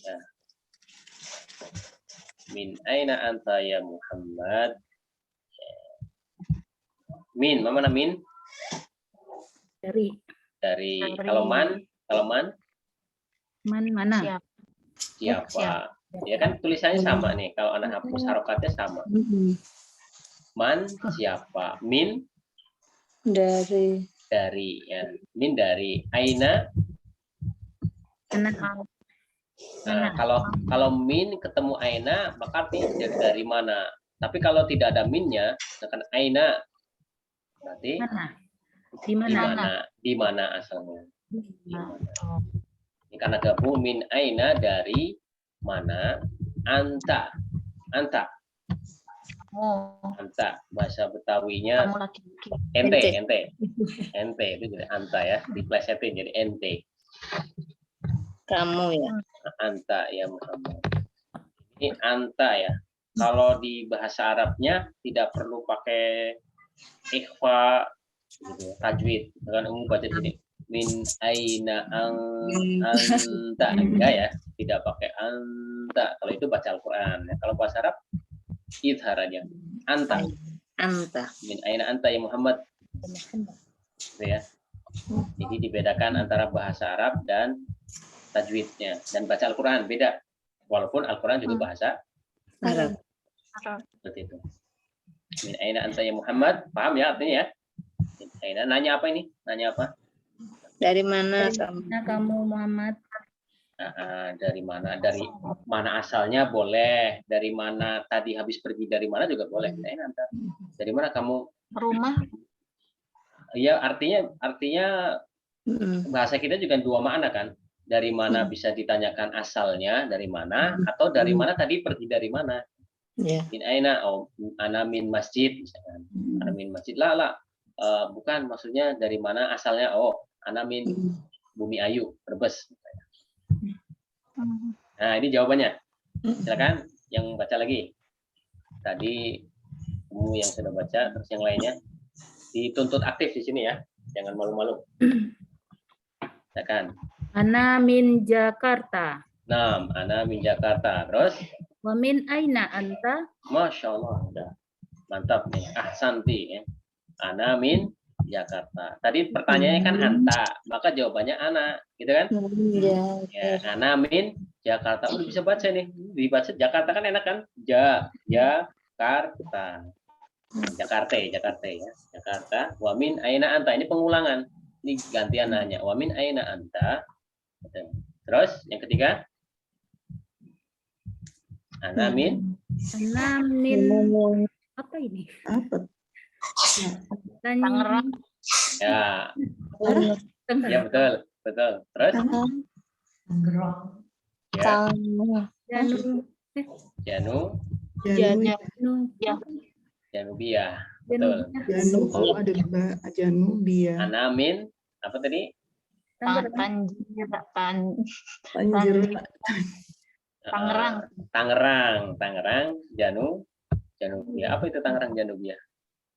Speaker 1: Ya. Min aina anta ya Muhammad? Min, mana min?
Speaker 5: Dari
Speaker 1: Kalau man?
Speaker 5: man mana?
Speaker 1: Siapa? Ya kan tulisannya sama nih. Kalau anak hapus harokatnya sama. Man siapa? Min
Speaker 8: Dari
Speaker 1: ya. Min dari. Aina. Nah, kalau min ketemu aina maka artinya dari mana. Tapi kalau tidak ada minnya, misalkan aina berarti di mana asalnya. Di mana. Ini karena gabung min aina dari mana, anta.
Speaker 6: Oh,
Speaker 1: Anta bahasa Betawinya
Speaker 6: kamu laki-laki.
Speaker 1: ente itu jadi anta ya, diplesetin jadi ente.
Speaker 8: kamu ya.
Speaker 1: Anta ya Muhammad. Ini anta ya. Kalau di bahasa Arabnya tidak perlu pakai ikhfa gitu, tajwid. Dengan umum baca jadi min aina anta enggak ya, tidak pakai anta. Kalau itu baca Al-Qur'an. Ya. Kalau bahasa Arab idhar aja. Anta. Min aina anta ya Muhammad. Gitu ya. Jadi dibedakan antara bahasa Arab dan tajwidnya, dan baca Al-Qur'an beda. Walaupun Al-Qur'an juga bahasa
Speaker 8: Arab.
Speaker 1: seperti itu. Min aina anta ya Muhammad, paham ya artinya ya? Min aina, nanya apa ini? Nanya apa?
Speaker 8: Dari mana
Speaker 5: kamu Muhammad?
Speaker 1: Dari mana? Dari mana asalnya boleh. Dari mana tadi habis pergi dari mana juga boleh. Min aina anta. Dari mana kamu?
Speaker 6: Rumah.
Speaker 1: Ya artinya bahasa kita juga dua makna kan. Dari mana bisa ditanyakan asalnya dari mana, atau dari mana tadi pergi dari mana. Min aina, ana min masjid misalkan. Ana min masjid la bukan, maksudnya dari mana asalnya. Ana min Bumi Ayu, Brebes. Nah, ini jawabannya. Silakan yang baca lagi. Tadi kamu yang sudah baca, terus yang lainnya dituntut aktif di sini ya. Jangan malu-malu. Silakan.
Speaker 5: Ana min Jakarta.
Speaker 1: Nah, ana min Jakarta. Terus?
Speaker 5: Wa min aina anta?
Speaker 1: Masya Allah, udah mantap nih. Ahsanti ya. Ana min Jakarta. Tadi pertanyaannya kan anta, maka jawabannya ana, gitu kan? Ya, ana min Jakarta. Udah bisa baca nih. Dibaca Jakarta kan enak kan? Jakarta. Jakarta ya. Jakarta. Wa min aina anta. Ini pengulangan. Ini gantian nanya. Wa min aina anta. Terus yang ketiga, ana min
Speaker 5: apa ini?
Speaker 6: Tangerang.
Speaker 1: Ya. Ya betul. Terus Janubia. Betul.
Speaker 9: Janubia.
Speaker 1: Ana min apa tadi? Tangerang. Janubia. Apa itu Tangerang Janubia?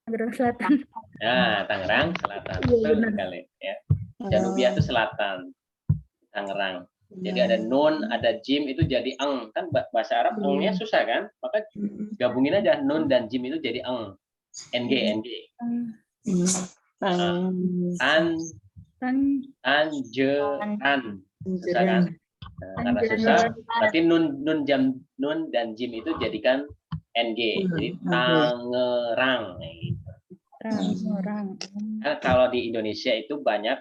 Speaker 5: Tangerang Selatan.
Speaker 1: Nah, Tangerang Selatan. Betul sekali ya. Janubia itu selatan. Tangerang. Jadi ada nun, ada jim itu jadi eng. Kan bahasa Arab engnya susah kan? Maka gabungin aja nun dan jim itu jadi eng. NG.
Speaker 5: Tan
Speaker 1: Tanjeran. Susah kan? Nah, karena
Speaker 5: Tanjeran.
Speaker 1: susah, berarti nun dan jim itu jadikan ng. Jadi Tangerang.
Speaker 5: Tangerang.
Speaker 1: Nah, kalau di Indonesia itu banyak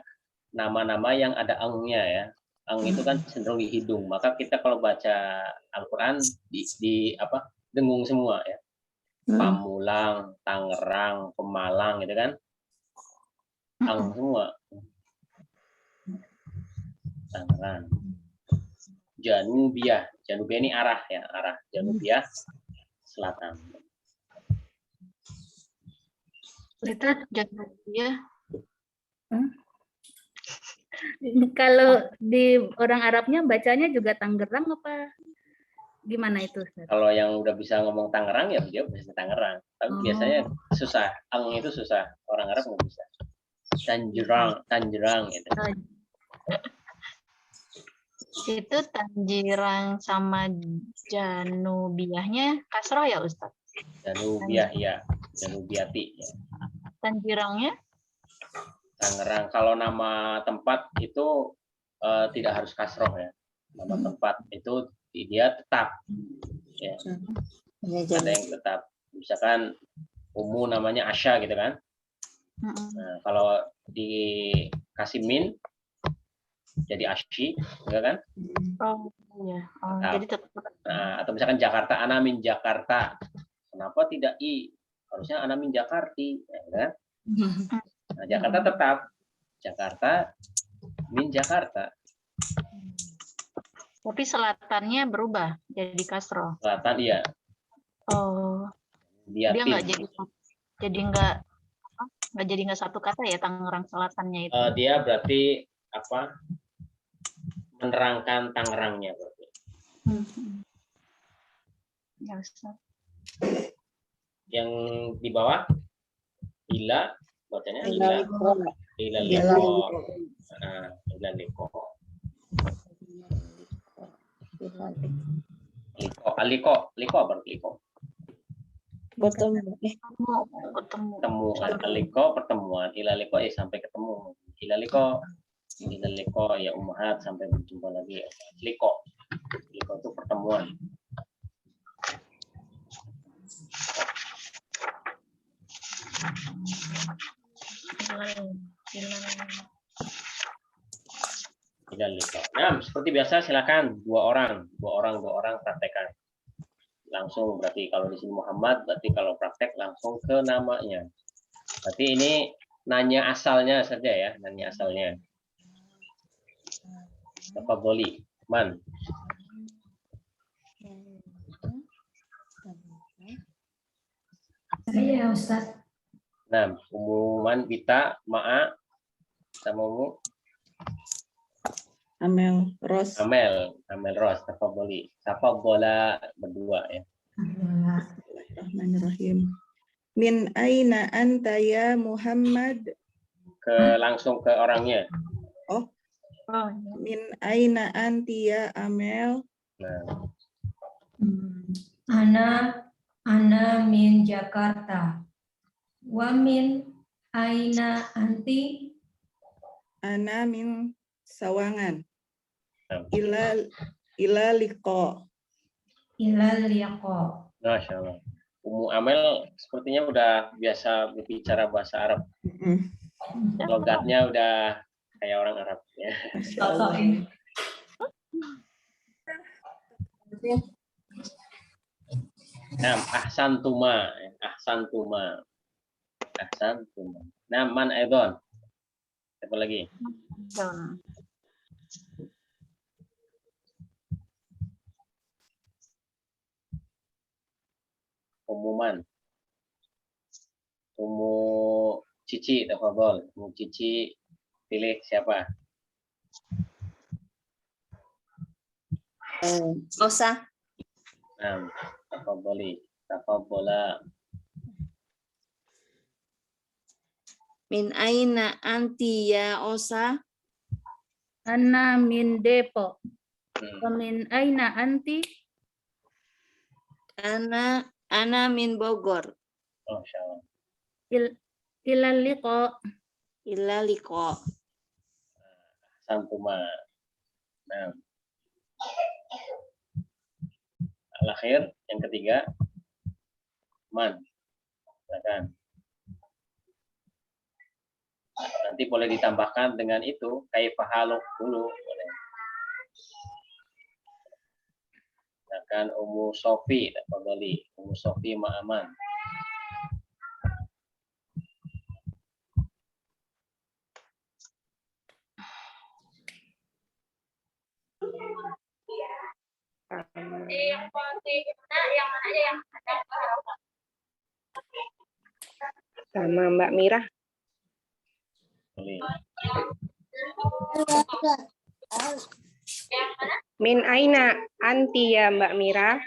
Speaker 1: nama-nama yang ada engnya ya. Eng itu kan cenderung di hidung. Maka kita kalau baca Al-Quran di apa dengung semua ya. Pamulang, Tangerang, Pemalang gitu kan. Eng semua. Tangerang. Janubiah. Janubiah ini arah ya, arah Janubiah selatan.
Speaker 6: Itu jangan ya.
Speaker 5: Kalau di orang Arabnya bacanya juga Tangerang apa gimana itu, Ustaz?
Speaker 1: Kalau yang udah bisa ngomong Tangerang ya dia bisa Tangerang. Tapi biasanya susah. Eng itu susah. Orang Arab nggak bisa. Tangerang gitu.
Speaker 6: Itu Tanjirang sama Janubiahnya kasroh ya Ustaz?
Speaker 1: Janubiah ya. Janubiati ya.
Speaker 6: Tanjirangnya?
Speaker 1: Tangerang. Kalau nama tempat itu tidak harus kasroh ya. Nama tempat itu dia tetap. Ya. Ada yang tetap. Misalkan Umu namanya Asya gitu kan. Nah, kalau dikasih min jadi Asyi, enggak kan?
Speaker 6: Oh iya. Oh,
Speaker 1: Nah,
Speaker 6: jadi tetap.
Speaker 1: Nah, atau misalkan Jakarta, ana min Jakarta. Kenapa tidak i? Harusnya ana min Jakarti, ya kan? Nah, Jakarta tetap Jakarta min Jakarta.
Speaker 6: Tapi selatannya berubah jadi kasroh.
Speaker 1: Selatan iya.
Speaker 6: Oh, dia
Speaker 1: Diatin.
Speaker 6: nggak jadi nggak satu kata ya Tangerang Selatannya itu.
Speaker 1: Dia berarti apa? Menerangkan Tangerangnya berarti.
Speaker 6: Ya, Ustaz.
Speaker 1: Yang di bawah ila bacanya ila liko. Nah, ila liko. Liko berarti liko.
Speaker 6: Ketemu.
Speaker 1: Aliko pertemuan, ilaliko sampai ketemu. Ilaliko ya umahat sampai berjumpa lagi. Liko itu pertemuan. Ilaliko. Nah, seperti biasa silakan dua orang praktekkan. Langsung berarti kalau di sini Muhammad, berarti kalau praktek langsung ke namanya. Berarti ini nanya asalnya saja ya, nanya asalnya. Apa boleh, man?
Speaker 2: Saya Ustaz.
Speaker 1: Nah, umuman Bita, Ma'a, sama Umu.
Speaker 3: Amel Ros.
Speaker 1: Amel Ros, apa boleh? Apa bola berdua ya?
Speaker 3: Bismillahirrahmanirrahim. Min aina anta ya Muhammad?
Speaker 1: Langsung ke orangnya.
Speaker 3: Oh, min aina anti ya Amel?
Speaker 1: Nah,
Speaker 2: Ana min Jakarta. Wa min aina anti?
Speaker 3: Ana min Sawangan.
Speaker 1: nah.
Speaker 3: Ila liqa.
Speaker 2: Ila liqa.
Speaker 1: Masya Allah. Umu Amel sepertinya udah biasa berbicara bahasa Arab. Logatnya udah kayak orang Arab ya.
Speaker 3: Masya Allah.
Speaker 1: Nah, ahsantuma. Nah, man aidon. Apa lagi? Umuman. Umu Cici, tafadhol. Umu Cici, pilih siapa?
Speaker 8: Osa.
Speaker 1: Nah, tafadhola.
Speaker 8: Min aina anti ya Osa?
Speaker 5: Ana min Depok. Wa min aina anti?
Speaker 8: Ana min Bogor.
Speaker 1: Masya Allah.
Speaker 5: Ila liqa.
Speaker 8: Ila liqa.
Speaker 1: Santuma. Nah, al-akhir yang ketiga man. Silakan. Nanti boleh ditambahkan dengan itu kaifahaluk dulu boleh. Silakan Ummu Sofi, tafadhali. Ummu Sofi Ma'aman.
Speaker 4: Sama Mbak Mira.
Speaker 1: Boleh.
Speaker 4: Min aina anti ya Mbak Mira?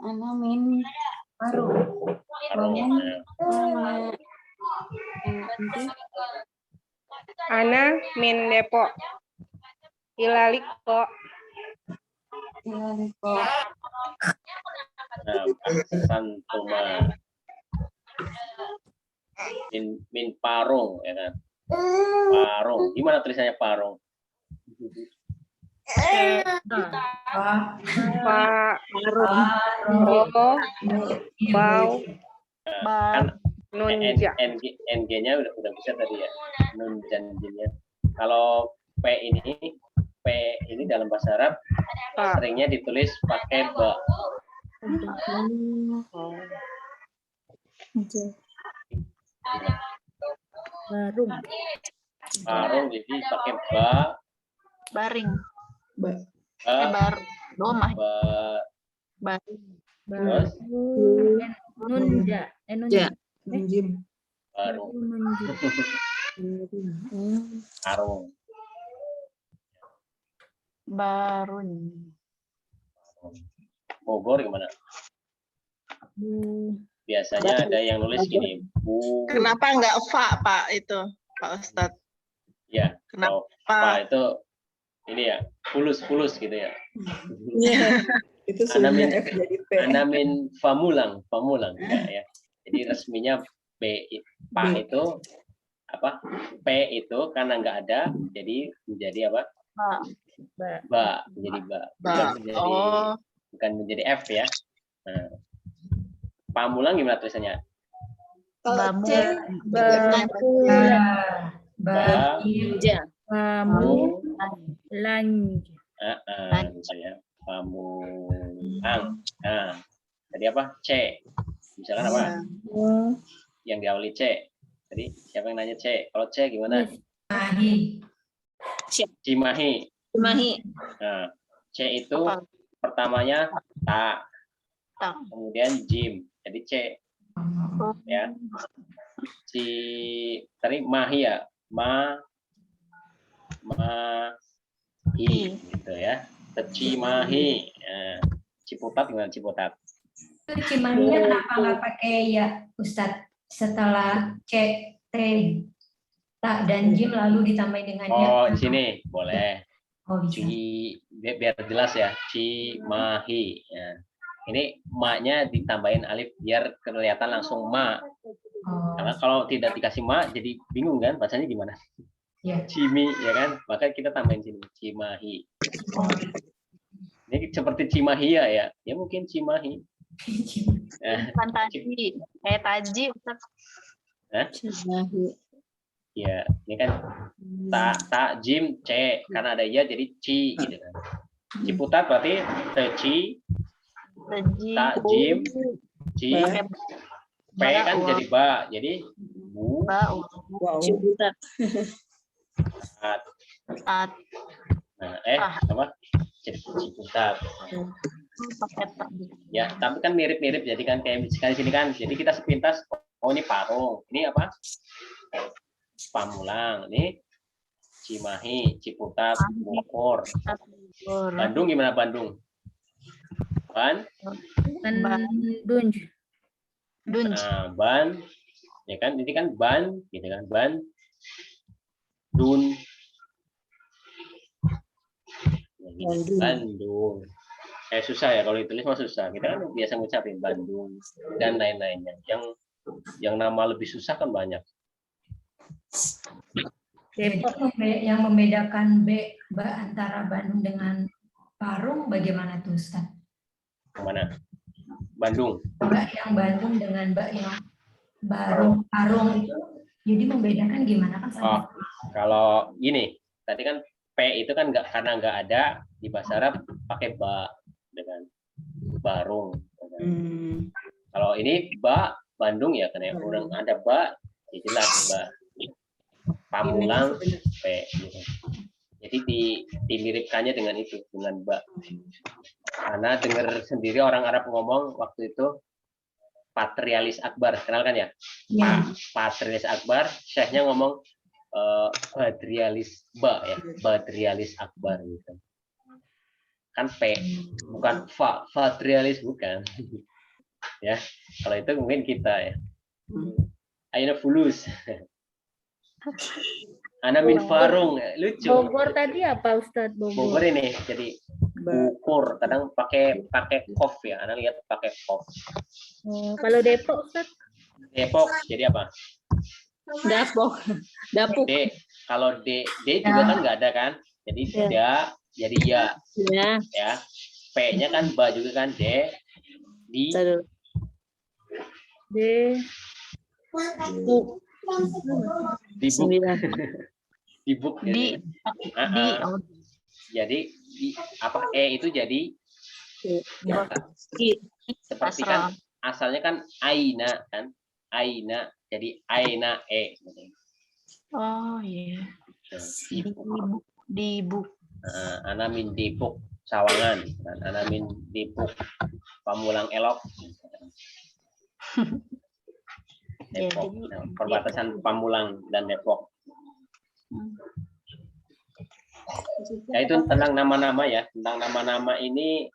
Speaker 8: Ana min
Speaker 2: Baru.
Speaker 1: Arung.
Speaker 4: Ana min Depok. Hilalik kok.
Speaker 1: Nah, Santuma. Min Parung, ya kan? Parung. Gimana tulisannya Parung?
Speaker 4: Pak
Speaker 2: Baru.
Speaker 4: Oh Bau
Speaker 1: Kan
Speaker 4: Nunja.
Speaker 1: NG-nya udah bisa tadi ya. Nun janjinya. Kalau P ini dalam bahasa Arab
Speaker 4: Pak.
Speaker 1: seringnya ditulis pakai ba.
Speaker 4: Oh.
Speaker 5: Barum.
Speaker 1: Parung jadi pakai ba,
Speaker 6: Baring.
Speaker 1: ba,
Speaker 6: Domah.
Speaker 1: ba,
Speaker 6: Baring.
Speaker 1: terus
Speaker 5: Nunja.
Speaker 8: Ja.
Speaker 1: Parung.
Speaker 5: Nunja.
Speaker 1: Parung.
Speaker 6: Barun.
Speaker 1: Bogor gimana? Biasanya ada yang nulis gini, Bu.
Speaker 9: Kenapa nggak fa Pak itu Pak Ustadz?
Speaker 1: Ya,
Speaker 9: Kenapa?
Speaker 1: kalau Pak itu ini ya, fulus gitu ya.
Speaker 9: Iya.
Speaker 3: Itu
Speaker 1: Anamin,
Speaker 3: sebenarnya F jadi P.
Speaker 1: anamin famulang ya. Jadi resminya Pak itu apa? P itu karena nggak ada, jadi menjadi apa? Ba, menjadi ba. Bukan menjadi F ya. Nah, pamulang gimana tulisannya?
Speaker 9: Kalau C
Speaker 8: Ja.
Speaker 1: Pamu,
Speaker 5: Lanja.
Speaker 1: gitu ya. Pamulang. Nah, tadi apa? C. Misalkan apa? Yang diawali C. Tadi siapa yang nanya C? Kalau C gimana?
Speaker 2: Mahi.
Speaker 1: Cimahi.
Speaker 8: Cimahi.
Speaker 1: Nah, C itu pertamanya ta, kemudian jim, jadi C ya. Tadi mahi ya, hi gitu ya. Cimahi. Nah, Ciputat gimana Ciputat?
Speaker 2: Itu Cimahinya kenapa nggak pakai ya Ustadz setelah C, T, ta dan jim lalu ditambahin dengan ya?
Speaker 1: Oh, di sini boleh.
Speaker 2: Oh, bisa.
Speaker 1: Biar jelas ya, Cimahi. Ya. Ini ma-nya ditambahin alif biar kelihatan langsung ma.
Speaker 2: Oh,
Speaker 1: Karena kalau tidak dikasih ma jadi bingung kan bacanya gimana?
Speaker 2: ya.
Speaker 1: Cimi ya kan? Maka kita tambahin sini Cimahi. Ini seperti Cimahia ya. Ya mungkin Cimahi.
Speaker 6: Bukan taji. Kayak taji, Ustaz.
Speaker 8: Cimahi.
Speaker 1: Ya, ini kan ta jim C karena ada ya jadi ci gitu kan. Ciputat berarti ci,
Speaker 6: Taji.
Speaker 1: ta jim, ci, P kan jadi ba, jadi bu,
Speaker 9: wow.
Speaker 8: Ciputat.
Speaker 1: tat.
Speaker 6: Tat.
Speaker 1: Nah, apa? Ciputat.
Speaker 6: Pakai ta.
Speaker 1: Ya, tapi kan mirip-mirip jadi kan kayak sekali sini kan. Jadi kita sepintas, oh ini Parung, ini apa? Pamulang, ini Cimahi, Ciputat, Bogor. Bandung gimana Bandung?
Speaker 5: Dunj.
Speaker 1: Nah, ban, ya kan? Ini kan ban, gitu kan? Ban, dun, Bandung. Susah ya kalau ditulis mah susah. Kita kan biasa ngucapin Bandung dan lain-lainnya. Yang nama lebih susah kan banyak.
Speaker 2: Jadi yang membedakan antara Bandung dengan Parung bagaimana tuh Ustaz?
Speaker 1: Kemana? Bandung.
Speaker 2: Mbak yang Bandung dengan Mbak yang Parung itu, jadi membedakan gimana kan?
Speaker 1: Oh, kalau gini, tadi kan P itu kan karena nggak ada di bahasa Arab pakai ba dengan Barung. Kalau ini ba Bandung ya, karena orang ada ba, ya jelas ba. Pamulang P. Gitu. Jadi dimiripkannya dengan itu, dengan ba. Karena dengar sendiri orang Arab ngomong waktu itu Patrialis Akbar, kenal kan ya? Patrialis Akbar, syekhnya ngomong Badrialis ba ya, Badrialis Akbar gitu. Kan P, bukan fa, Patrialis bukan. Ya, kalau itu mungkin kita ya. Aina fulus. Ana min farung, lucu.
Speaker 5: Bogor tadi apa Ustadz?
Speaker 1: Bogor ini jadi ukur, kadang pakai kof ya. Ana lihat pakai kof.
Speaker 5: Kalau Depok Ustadz?
Speaker 1: Depok jadi apa?
Speaker 8: Dapok. Dapuk.
Speaker 1: D. Kalau D juga kan nggak ada kan? Jadi da, jadi ya. Ya. P-nya kan ba juga kan D. Di.
Speaker 5: D.
Speaker 1: Dibuk. Dibuk. Jadi apa E itu jadi seperti kan asalnya kan aina kan, aina jadi aina E.
Speaker 6: Oh iya. Dibuk.
Speaker 1: Ana min Depok Sawangan, dan ana min Depok Pamulang Elok. Depok, perbatasan Pamulang dan Depok. Ya itu tentang nama-nama ya, tentang nama-nama ini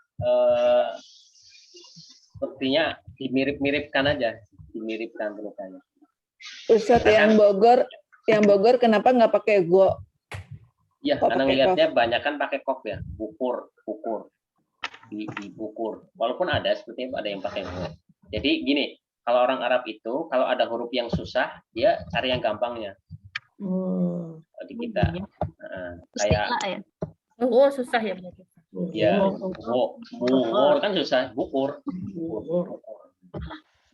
Speaker 1: sepertinya dimirip-miripkan aja, dimiripkan tulisannya.
Speaker 3: Ustadz yang Bogor kenapa nggak pakai go?
Speaker 1: Iya, karena ngelihatnya banyak kan pakai kop ya, bukur, dibukur. Walaupun ada seperti itu, ada yang pakai go. Jadi gini, kalau orang Arab itu kalau ada huruf yang susah, dia cari yang gampangnya. Di kita, kayak
Speaker 5: Oh susah ya berarti.
Speaker 1: ya, bukur kan susah, bukur.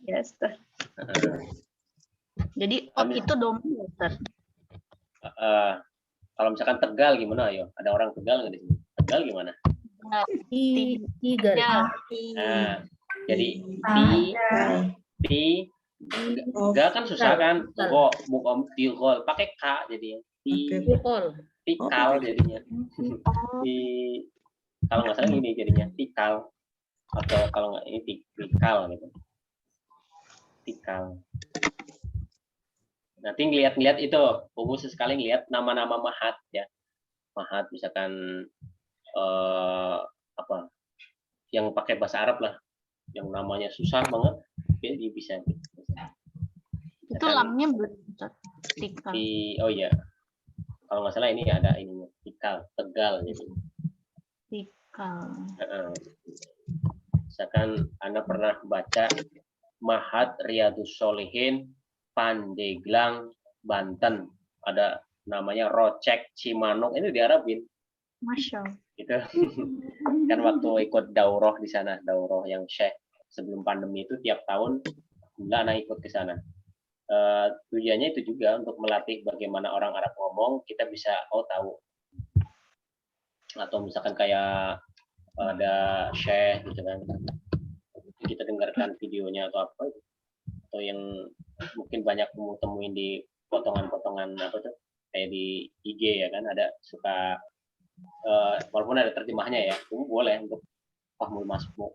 Speaker 6: Yes. Jadi itu domain Ustaz.
Speaker 1: Kalau misalkan Tegal gimana, ayo? Ada orang Tegal nggak di sini? Tegal gimana?
Speaker 5: Tiga.
Speaker 1: Nah, jadi ga kan susah kan? Kok bukom tikol pakai k jadinya. Tikal jadinya. Kalau nggak salah gini jadinya tikal, atau kalau nggak ini tikal gitu. Tikal. Nanti ngeliat-ngeliat itu, umum sekali ngeliat nama-nama mahat ya, mahat misalkan apa, yang pakai bahasa Arab lah, yang namanya susah banget, jadi bisa.
Speaker 6: Itu lamnya belum tikal.
Speaker 1: Oh iya, kalau nggak salah ini ada ininya, tikal, Tegal jadi.
Speaker 6: Tikal.
Speaker 1: Misalkan Anda pernah baca Mahat Riyadus Sholihin Pandeglang, Banten, ada namanya Rocek Cimanuk, itu diarabin.
Speaker 6: Masya Allah.
Speaker 1: Gitu. Kan waktu ikut daurah di sana, daurah yang Syekh sebelum pandemi itu tiap tahun anak ikut ke sana. Tujuannya itu juga untuk melatih bagaimana orang Arab ngomong, kita bisa tahu. Atau misalkan kayak ada Syekh gitu kan, kita dengarkan videonya atau apa, atau yang mungkin banyak kamu temuin di potongan-potongan apa tuh, kayak di IG ya kan, ada suka walaupun ada terjemahnya ya, kamu boleh untuk fahmul masmuk.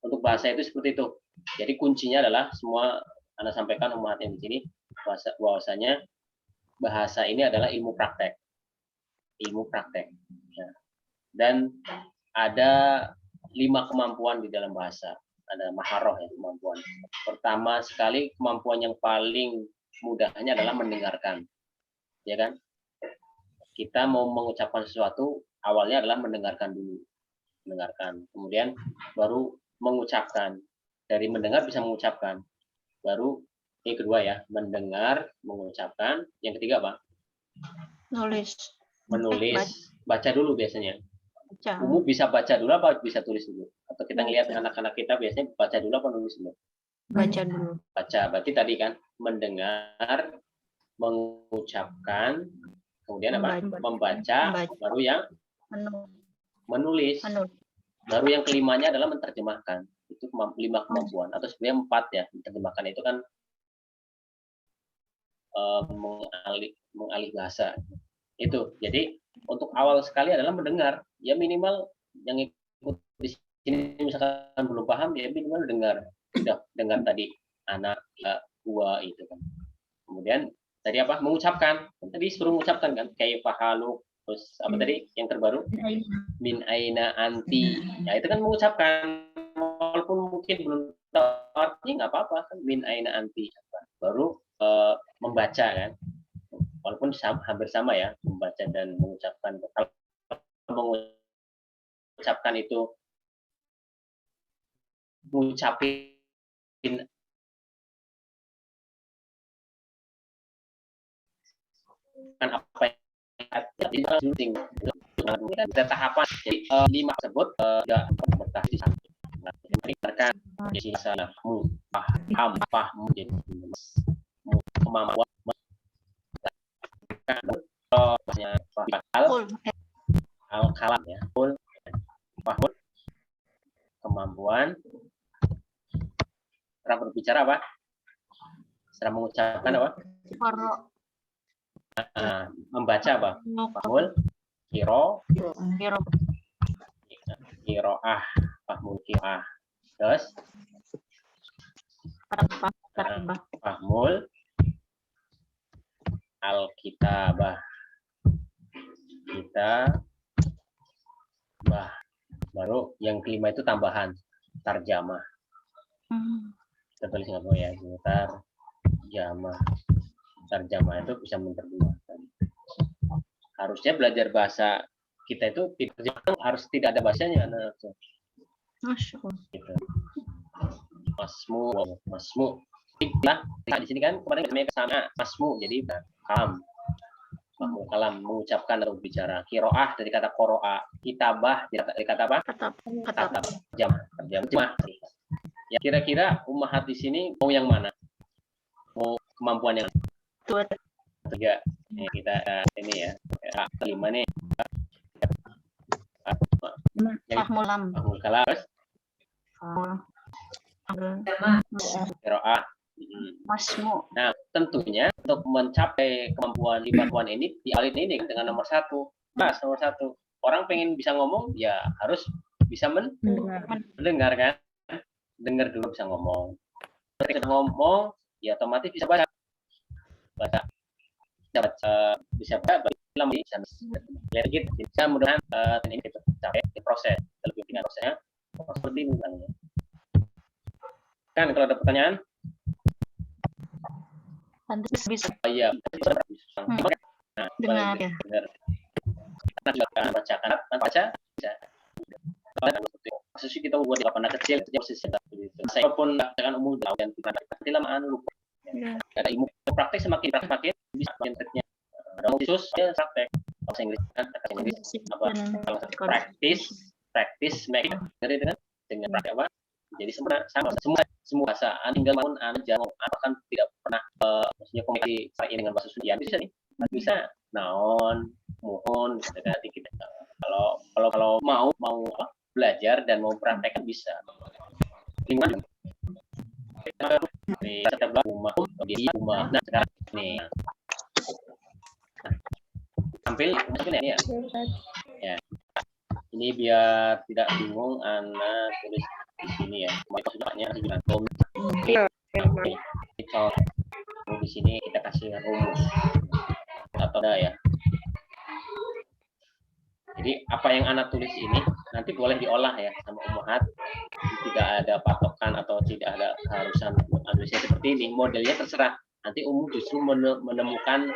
Speaker 1: Untuk bahasa itu seperti itu. Jadi kuncinya adalah semua Anda sampaikan umatnya di sini, bahwasanya bahasa ini adalah ilmu praktek. Ilmu praktek. Ya. Dan ada 5 kemampuan di dalam bahasa. Ada maharoh ya, kemampuan. Pertama sekali, kemampuan yang paling mudahnya adalah mendengarkan. Ya kan? Kita mau mengucapkan sesuatu, awalnya adalah mendengarkan dulu. Mendengarkan. Kemudian baru mengucapkan. Dari mendengar bisa mengucapkan. Baru yang kedua ya, mendengar, mengucapkan. Yang ketiga apa?
Speaker 6: Nulis.
Speaker 1: Menulis, baca dulu biasanya.
Speaker 6: Baca.
Speaker 1: Bisa baca dulu apa bisa tulis dulu? Atau kita ngelihat anak-anak kita biasanya baca dulu apa nulis dulu?
Speaker 6: Baca dulu.
Speaker 1: Baca, berarti tadi kan mendengar, mengucapkan, kemudian apa? Membaca, baru yang menulis. Baru yang kelimanya adalah menerjemahkan. Itu 5 kemampuan, atau sebenarnya 4 ya. Menerjemahkan itu kan mengalih bahasa. Itu. Jadi untuk awal sekali adalah mendengar. Ya minimal yang ikut di sini misalkan belum paham, ya minimal dengar. Sudah dengar tadi anak, gua itu kan. Kemudian tadi apa? Mengucapkan. Tadi suruh mengucapkan kan, kayak pahalu, terus apa tadi yang terbaru? Min aina anti. Ya itu kan mengucapkan, walaupun mungkin belum tahu artinya nggak apa-apa kan, min aina anti. Baru membaca kan, walaupun hampir sama ya, membaca dan mengucapkan. Kalau mengucapkan itu mengucapin kan apa yang ada tahapan. Jadi 5 tersebut tidak bertahan mendengarkan, jadi salahmu, paham, jadi kemampuan al-kalam ya, paham, kemampuan cara berbicara apa? Cara mengucapkan apa? Membaca apa? Fahmul, kiroah, fahmul kiroah. Terus fahmul al-kitabah. Kitabah. Baru yang kelima itu tambahan, tarjamah. Kita tulis nggak ya? Tarjamah. Tarjamah itu bisa menerjemahkan. Harusnya belajar bahasa kita itu harus tidak ada bahasanya. Gitu. Masmu. Nah, di sini kan kemarin namanya sama masmu, jadi kalam. Kalam mengucapkan atau bicara. Kiroah dari kata koroa. Kitabah dari kata apa? Kata. Terjemah. Ya kira-kira ummahat di sini mau yang mana? Mau kemampuan yang tiga? Kita ini ya. Kelima nih.
Speaker 6: Fahmul
Speaker 1: kalam. Kiroah.
Speaker 6: Masmu.
Speaker 1: Nah, tentunya untuk mencapai kemampuan ini dialin ini dengan nomor 1. Mas, nomor 1. Orang pengen bisa ngomong, ya harus bisa mendengar kan? Dengar dulu bisa ngomong. Ketika ngomong, ya otomatis bisa baca. Bisa baca, gitu. Bisa mudah-mudahan ini kita capai proses. Lebih tinggal prosesnya. Seperti ini misalnya. Kan kalau ada pertanyaan?
Speaker 6: Nanti bisa
Speaker 1: Iya.
Speaker 6: dengar ya.
Speaker 1: Baca. Kasus kita buat di anak kecil, saya pun dengan umur dan nanti lamaan lupa. Ada ilmu praktek semakin bisa prakteknya. Ada khusus ya praktek bahasa Inggris kan, apa salah satu praktis make dengan praktek apa? Jadi sama semua bahasa tinggal pun jangan akan tidak pernah maksudnya komunikasi dengan bahasa Sunda bisa nih bisa naon mohon nanti kita kalau mau belajar dan mau praktekkan bisa lingkungan di rumah nah sekarang nih tampil ini ya ini biar tidak bingung anak tulis di sini ya maksudnya di sini kita kasih rumus atau ada ya jadi apa yang anak tulis ini nanti boleh diolah ya sama ummahat, tidak ada patokan atau tidak ada keharusan analisnya seperti ini, modelnya terserah nanti justru menemukan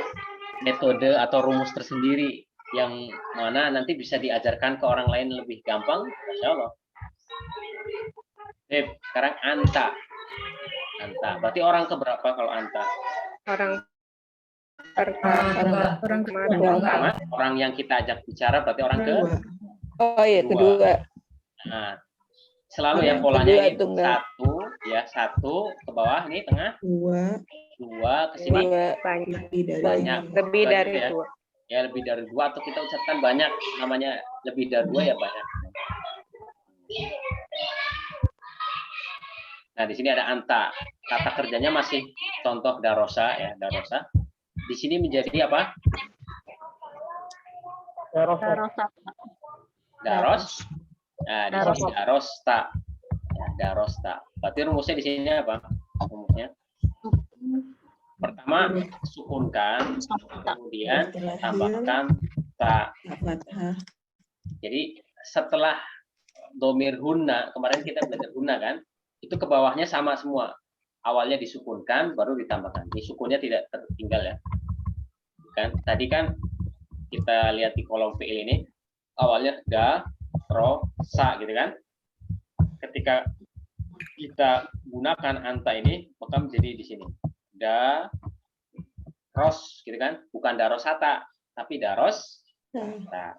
Speaker 1: metode atau rumus tersendiri yang mana nanti bisa diajarkan ke orang lain lebih gampang. Masya Allah. Sekarang Anta berarti orang keberapa kalau Anta?
Speaker 4: Orang
Speaker 5: Orang
Speaker 1: Pertama, orang yang kita ajak bicara berarti orang ke.
Speaker 3: Oh iya, kedua.
Speaker 1: Nah, selalu ya
Speaker 3: Orang
Speaker 1: polanya
Speaker 3: kedua
Speaker 1: ini
Speaker 3: tunggal.
Speaker 1: satu ke bawah ini tengah, dua ke sini
Speaker 3: Dua.
Speaker 1: banyak.
Speaker 4: Lebih dari
Speaker 1: ya.
Speaker 4: 2.
Speaker 1: Ya lebih dari 2 atau kita ucapkan banyak, namanya lebih dari 2 ya banyak. Nah di sini ada anta, kata kerjanya masih contoh darosa ya, darosa. Di sini menjadi apa? Daros. Nah di sini darosta, ya, darosta. Berarti rumusnya di sini apa? Rumusnya pertama sukunkan, kemudian tambahkan ta. Jadi setelah domir hunna, kemarin kita belajar hunna kan, itu ke bawahnya sama semua. Awalnya disukunkan, baru ditambahkan. Ini sukunnya tidak tertinggal ya. Kan tadi kan kita lihat di kolom fiil ini, awalnya da, ro, sa gitu kan. Ketika kita gunakan anta ini, maka menjadi di sini da, ros gitu kan, bukan darosata, tapi daros. Nah,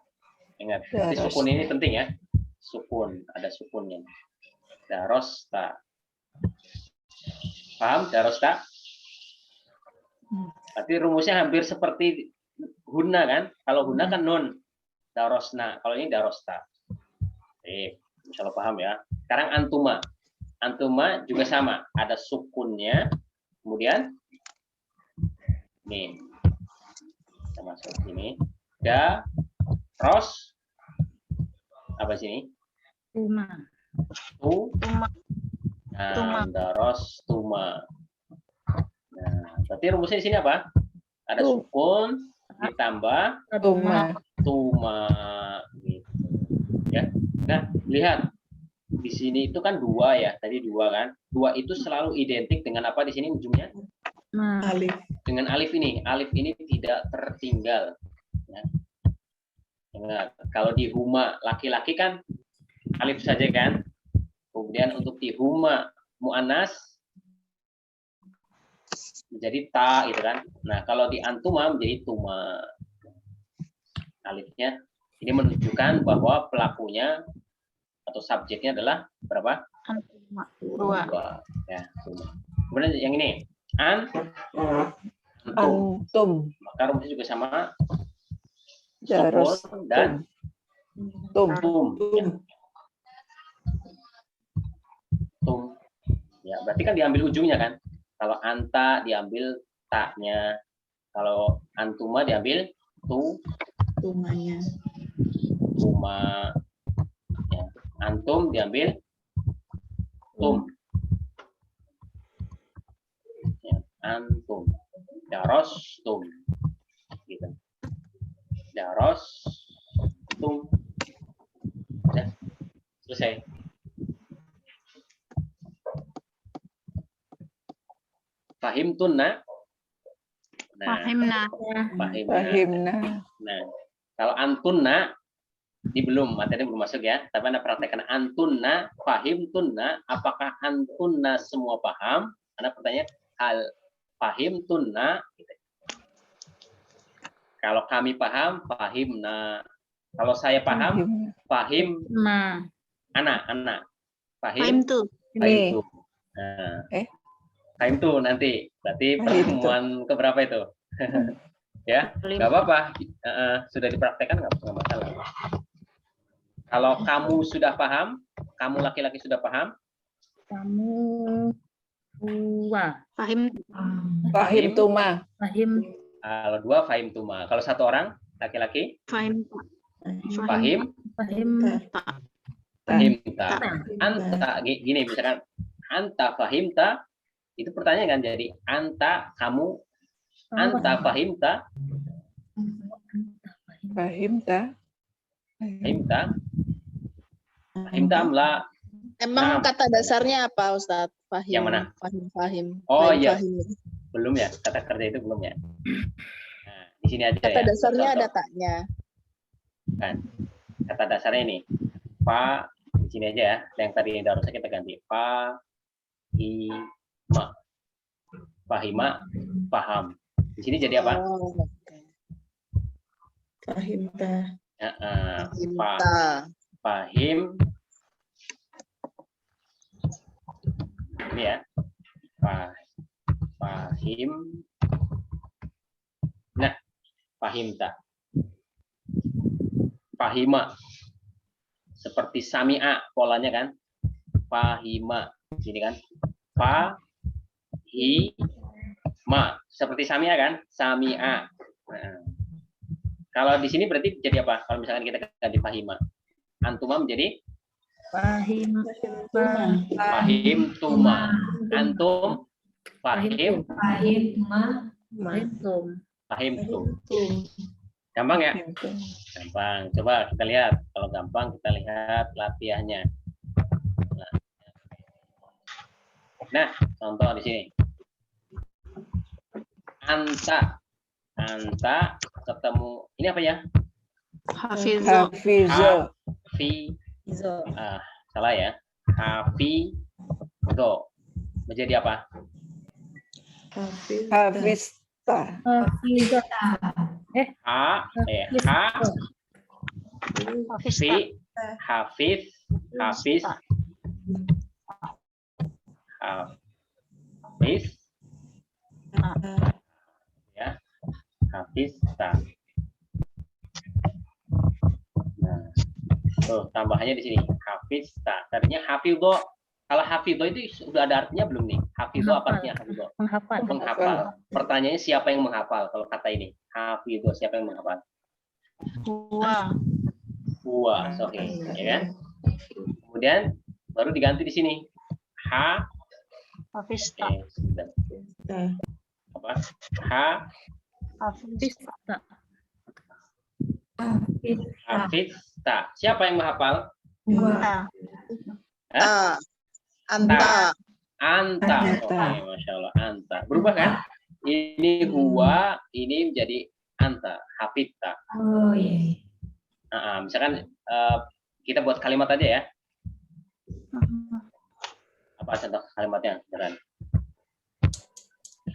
Speaker 1: ingat, berarti sukun ini penting ya. Sukun, ada sukunnya. Darosta. Paham darosta? Berarti rumusnya hampir seperti hunna kan? Kalau hunna kan nun. Darosna. Kalau ini darosta. Insya Allah paham ya. Sekarang antuma. Antuma juga sama. Ada sukunnya. Kemudian nih. Kita masuk sini. Da, ros. Apa sini?
Speaker 5: Tuma.
Speaker 1: Nah, daros tuma. Nah, berarti rumusnya di sini apa? Ada sukun ditambah
Speaker 3: Tuma.
Speaker 1: gitu. Ya. Nah, lihat di sini itu kan 2 ya. Tadi 2 kan. 2 itu selalu identik dengan apa di sini ujungnya?
Speaker 9: Alif.
Speaker 1: Dengan alif ini. Alif ini tidak tertinggal. Ya. Ingat, kalau di huma laki-laki kan alif saja kan. Kemudian untuk di huma muannas menjadi ta gitu kan. Nah, kalau di antuma menjadi tuma. Alifnya ini menunjukkan bahwa pelakunya atau subjeknya adalah berapa?
Speaker 6: Dua.
Speaker 1: 2. Ya, tuma. Kemudian yang ini antum.
Speaker 3: Antum.
Speaker 1: Maka rumusnya juga sama.
Speaker 3: Daros.
Speaker 1: Sukun dan
Speaker 3: Tum.
Speaker 1: ya. Tum. Ya, berarti kan diambil ujungnya kan. Kalau anta diambil taknya. Kalau antuma diambil
Speaker 9: Tumanya.
Speaker 1: tuma. Ya. Antum diambil tum. Ya. Antum. Daros tum. Gitu. Daros tum. Ya. Selesai. Fahim tunna.
Speaker 6: Fahimna.
Speaker 3: Fahimna.
Speaker 1: Nah, kalau antunna ini belum, materi belum masuk ya. Tapi Anda praktekkan antunna, fahim tunna. Apakah antunna semua paham? Anda bertanya hal fahim tunna. Gitu. Kalau kami paham, fahimna. Kalau saya paham, fahim
Speaker 5: Ma.
Speaker 1: anak.
Speaker 6: Fahim tuh.
Speaker 1: Fahim tuh. Nah, fahim tuh nanti. Berarti pertemuan keberapa itu? Ya, nggak apa-apa. Sudah dipraktekkan nggak masalah. Kalau kamu sudah paham, kamu laki-laki sudah paham,
Speaker 5: Kamu dua.
Speaker 6: Fahim.
Speaker 3: Fahim tuma.
Speaker 5: Fahim.
Speaker 1: kalau 2 fahim tuma. Kalau 1 orang laki-laki,
Speaker 6: Fahim.
Speaker 1: fahim
Speaker 5: Fahim.
Speaker 1: fahimta. Anta gini misalkan anta fahimta, itu pertanyaan kan jadi anta kamu, anta fahimta,
Speaker 3: Fahimta.
Speaker 1: fahimta amla.
Speaker 9: Emang kata dasarnya apa, Ustadz? Fahim.
Speaker 1: Yang mana?
Speaker 9: Fahim.
Speaker 1: Oh
Speaker 9: Fahim,
Speaker 1: iya,
Speaker 9: fahim.
Speaker 1: belum ya, kata kerja itu belum ya. Nah, di sini aja
Speaker 9: Kata
Speaker 1: ya.
Speaker 9: dasarnya
Speaker 1: Contoh.
Speaker 9: ada taknya.
Speaker 1: Kan. Kata dasarnya ini. Fa, di sini aja ya. Yang tadi harusnya kita ganti. Fa, hi, ma. Fahima, paham. Di sini jadi apa?
Speaker 9: Oh, oke.
Speaker 3: Fahimta.
Speaker 1: Fahim. Ini ya. Fahim. Nah, fahimta. Fahima. Seperti sami'a polanya kan. Fahima. Sini kan. Fahima. Seperti sami'a kan? Sami'a. Nah. Kalau di sini berarti jadi apa? Kalau misalkan kita ganti fahima. Antuma menjadi
Speaker 5: Fahim.
Speaker 1: fahim tuma. Antum fahim fahim tum. Gampang ya? Gampang. Coba kita lihat. Kalau gampang kita lihat latihannya. Nah, contoh di sini. Anta ketemu ini apa ya?
Speaker 9: Hafizo.
Speaker 1: Salah ya. Hafizo menjadi apa?
Speaker 3: Hafizta.
Speaker 1: Hafiz ya, hafizta. Nah, tuh tambahannya di sini hafizta. Tadinya hafidho. Kalau hafidho itu sudah ada artinya belum nih? Hafidho apa artinya hafidho? Menghafal. Pertanyaannya siapa yang menghafal kalau kata ini? Hafidho, siapa yang menghafal? Huwa, oke, ya kan? Kemudian baru diganti di sini.
Speaker 6: Hafizta.
Speaker 1: Apa? Hafizta. Siapa yang menghafal?
Speaker 9: Anta.
Speaker 1: Anta. Oke, Masya Allah. Anta. Berubah kan? Ini huwa, ini menjadi anta. Hafizta.
Speaker 2: Oh iya.
Speaker 1: Misalkan kita buat kalimat aja ya. Apa contoh kalimatnya? Beneran.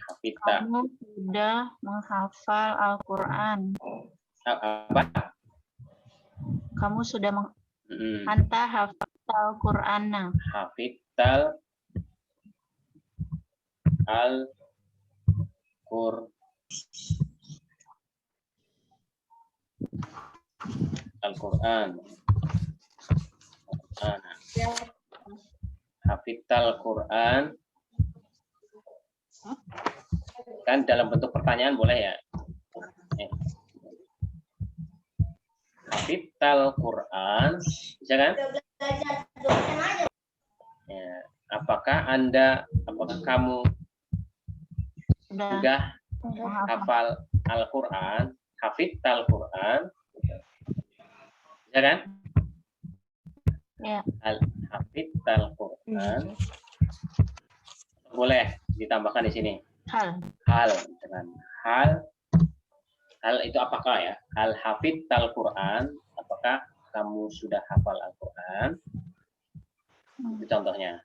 Speaker 1: Hafizta.
Speaker 6: Kamu sudah menghafal Al-Quran.
Speaker 1: Apa?
Speaker 6: Kamu sudah Anta hafal Al-Qur'ana.
Speaker 1: Hafiztal Al-Quran. Hafiztal Quran. Kan dalam bentuk pertanyaan boleh ya? Hafiztal Quran, bisa kan? Ya. Apakah kamu sudah hafal Al-Quran? Hafiztal Quran, bisa kan?
Speaker 6: Ya.
Speaker 1: Hafiztal Quran. Boleh ditambahkan di sini. Hal dengan hal itu apakah ya? Hal hafiztal Quran, apakah kamu sudah hafal Al-Quran? Itu contohnya.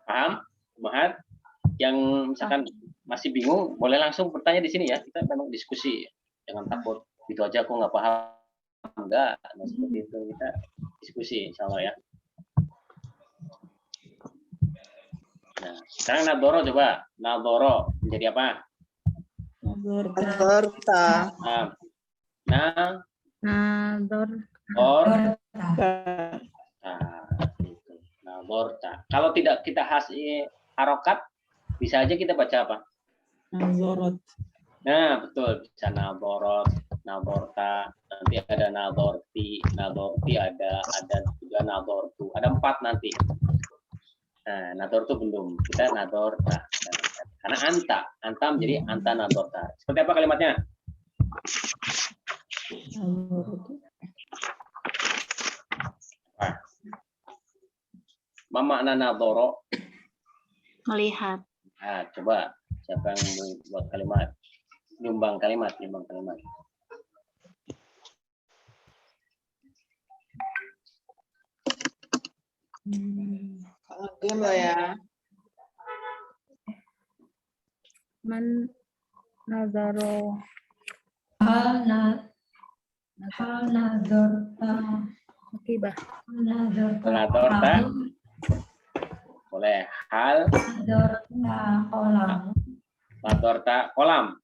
Speaker 1: Paham? Mahat? Yang misalkan masih bingung, boleh langsung bertanya di sini ya. Kita memang diskusi, jangan takut. Itu aja aku nggak paham. Enggak, seperti itu kita diskusi, insya Allah ya. Nah, sekarang nadoro coba. Nadoro menjadi apa?
Speaker 9: Nadorta.
Speaker 1: Nadorta. Kalau tidak kita harokat, bisa aja kita baca apa?
Speaker 3: Nazorot.
Speaker 1: Nah, betul. Bisa nadorot, nadorta. Nanti ada nadorti ada juga nadortu. Ada 4 nanti. Nah, nadortu belum. Kita nadorta. Karena anta menjadi anta nadorta. Seperti apa kalimatnya? Ma makna nadoro?
Speaker 6: Melihat.
Speaker 1: Nah, coba siapa yang membuat kalimat? Nyumbang kalimat.
Speaker 9: Game lah ya.
Speaker 5: Man nazaro
Speaker 2: Hal nadorta
Speaker 5: akibah.
Speaker 1: Nadorta. Boleh. Hal
Speaker 2: Nadorta kolam.
Speaker 1: nadorta kolam.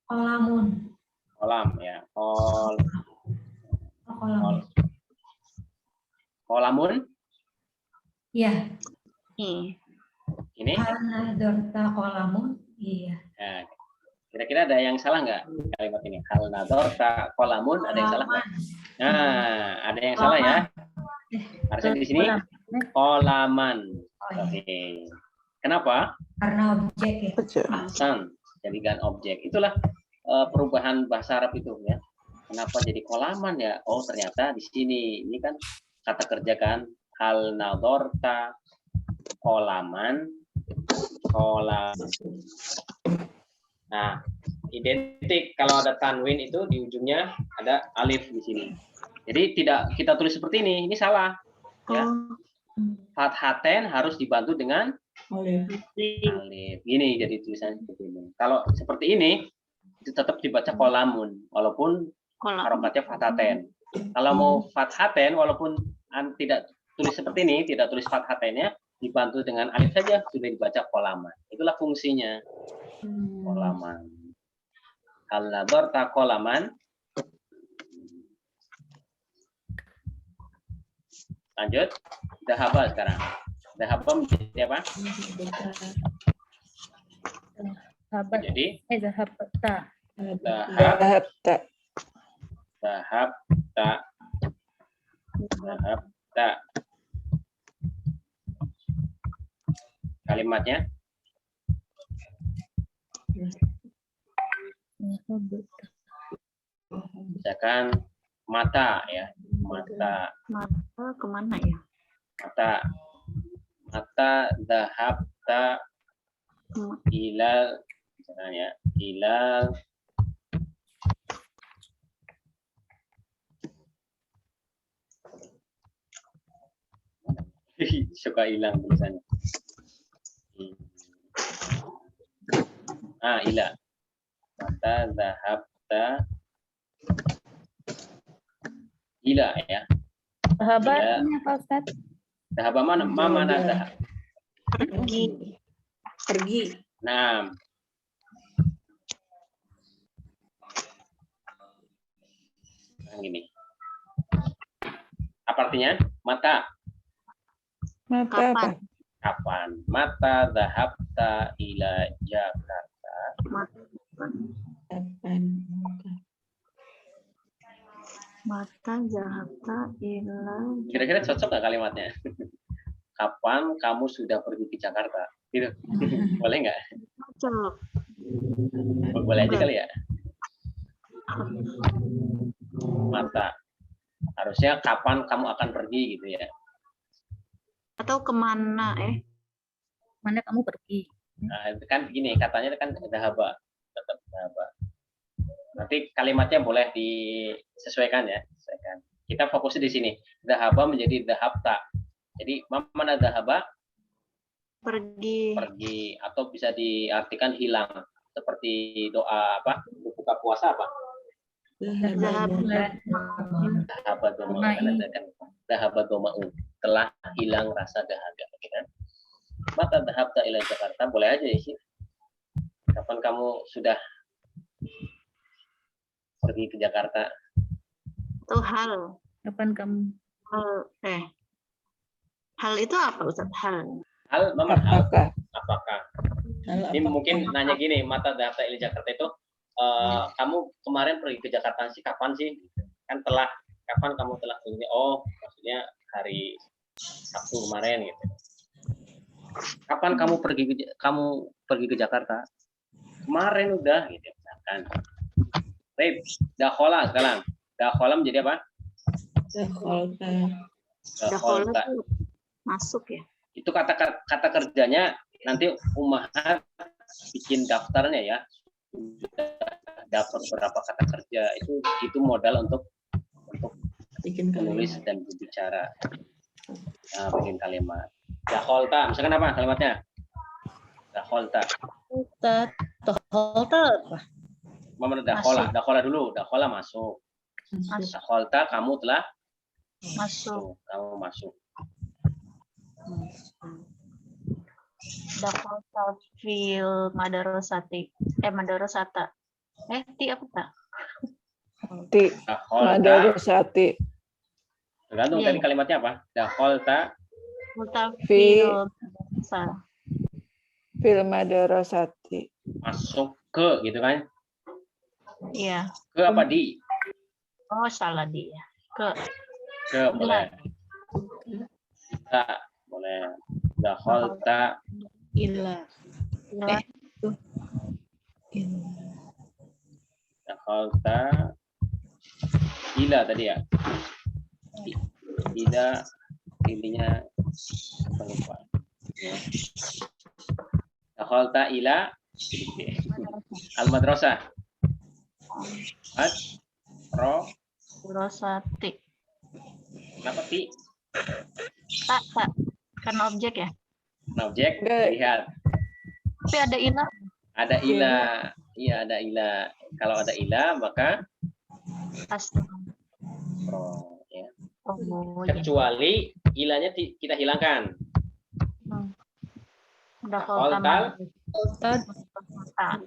Speaker 2: Kolamun.
Speaker 1: Kolam ya.
Speaker 2: Kolam.
Speaker 1: Kolamun.
Speaker 2: Iya.
Speaker 1: Ini.
Speaker 2: Hal nadorta kolamun. Iya.
Speaker 1: Nah, kira-kira ada yang salah nggak kalimat ini? Hal nadorta kolamun, ada yang salah nggak? Nah, ada yang salah ya. Harusnya di sini kolaman. Oke. Kenapa?
Speaker 2: Karena objek ya.
Speaker 1: Ahsan, jadikan objek. Itulah perubahan bahasa Arab itu ya. Kenapa jadi kolaman ya? Oh, ternyata di sini ini kan kata kerja kan. Hal nadorta kolaman. Nah, identik kalau ada tanwin itu di ujungnya ada alif di sini. Jadi tidak kita tulis seperti ini salah. Ya. Fathaten harus dibantu dengan alif. Gini jadi tulisannya seperti ini. Kalau seperti ini itu tetap dibaca kolamun walaupun harokatnya fathaten. Kalau mau fathaten walaupun tidak tulis seperti ini, tidak tulis fathatennya, dibantu dengan alif saja sudah dibaca kolaman. Itulah fungsinya. Kolaman. Hal nadorta kolaman. Lanjut. Dahaba sekarang. Dahaba menjadi apa?
Speaker 5: Sahabat.
Speaker 1: Jadi
Speaker 5: Zahabta.
Speaker 3: Dahabta.
Speaker 1: Dahabta. Kalimatnya misalkan mata ya, mata
Speaker 6: Kemana ya?
Speaker 1: mata dahabta ilal misalnya ilal suka hilang tulisannya. Ila mata dahabta ila ya.
Speaker 5: Sahabat
Speaker 1: Ila.
Speaker 5: ini apa Ustaz?
Speaker 1: Dahaba mana dahab?
Speaker 8: Pergi.
Speaker 1: Nah. Gini. Apa artinya? Mata.
Speaker 3: Mata apa?
Speaker 1: Kapan? Mata dahabta ila Jakarta.
Speaker 3: Kapan?
Speaker 6: Mata Jakarta ila.
Speaker 1: Kira-kira cocok nggak kalimatnya? Kapan kamu sudah pergi ke Jakarta? Gitu. Boleh nggak?
Speaker 6: Cocok.
Speaker 1: Boleh aja kali ya. Mata. Harusnya kapan kamu akan pergi gitu ya.
Speaker 6: Atau kemana
Speaker 5: Mana kamu pergi?
Speaker 1: Nah, itu kan gini, katanya kan dahaba. Tetap dahaba. Nanti kalimatnya boleh disesuaikan ya. Sesuaikan. Kita fokusnya di sini. Dahaba menjadi dahabta. Jadi mana dahaba?
Speaker 6: pergi.
Speaker 1: Pergi. Atau bisa diartikan hilang. Seperti doa apa? Buka puasa apa? Dahaba doma'u. Telah hilang rasa dahaga. Mata dahabta ila Jakarta. Boleh aja isi. Kapan kamu sudah pergi ke Jakarta?
Speaker 6: Atau hal.
Speaker 5: Kapan kamu?
Speaker 6: Hal itu apa Ustaz?
Speaker 1: Hal, Mama, hal.
Speaker 3: Apakah?
Speaker 1: Apakah? Ini mungkin nanya gini, mata dahabta ila Jakarta itu, kamu kemarin pergi ke Jakarta sih, kapan sih? Kan telah, kapan kamu telah pergi? Oh, maksudnya hari Sabtu kemarin gitu. Kapan kamu pergi ke Jakarta? Kemarin udah gitu misalkan. Baik, dakhola sekarang. Dakhola menjadi apa? Dakholta.
Speaker 6: Masuk ya.
Speaker 1: Itu kata kerjanya nanti Ummahat bikin daftarnya ya. Dapat berapa kata kerja itu modal untuk menulis dan berbicara. Bikin kalimat. Dakholta, misalkan apa kalimatnya? Dakholta.
Speaker 8: Ustaz, dakholta apa?
Speaker 1: Mana dakhola dulu. Dakhola masuk.
Speaker 6: Masuk.
Speaker 1: Dakholta kamu telah
Speaker 6: Masuk.
Speaker 1: Kamu masuk.
Speaker 6: Dakhalta fil madarasati. Madarasata. Ti apa tak?
Speaker 3: Ti
Speaker 1: Dakholta.
Speaker 3: madarasati.
Speaker 1: Tergantung
Speaker 6: Iya,
Speaker 1: tadi
Speaker 6: iya.
Speaker 1: kalimatnya apa. Dakholta
Speaker 6: Dakhalta
Speaker 3: Fi-
Speaker 6: fil madarasa.
Speaker 3: Fil madarasati.
Speaker 1: masuk ke gitu kan.
Speaker 6: Iya.
Speaker 1: Ke apa di?
Speaker 6: Oh, salah dia. Ke.
Speaker 1: Ke boleh. Kita boleh. Dakholta
Speaker 8: Ila.
Speaker 6: Ila.
Speaker 1: Dakholta ila tadi ya. Ila ininya apa lupa. Ya. Dakholta ila al-madrasah. Ro
Speaker 6: Madarasati.
Speaker 1: kenapa ti?
Speaker 6: Tak. Karena objek ya.
Speaker 1: Nah, objek
Speaker 3: Enggak.
Speaker 1: lihat
Speaker 6: Tapi ada ila.
Speaker 1: ada ila. Iya ada ila. Kalau ada ila maka
Speaker 6: Pasti.
Speaker 1: ro ya.
Speaker 6: Oh, ya.
Speaker 1: Kecuali ilanya kita hilangkan.
Speaker 6: Dakhalta
Speaker 1: Dakhaltal
Speaker 8: Ustaz,
Speaker 6: madrasah.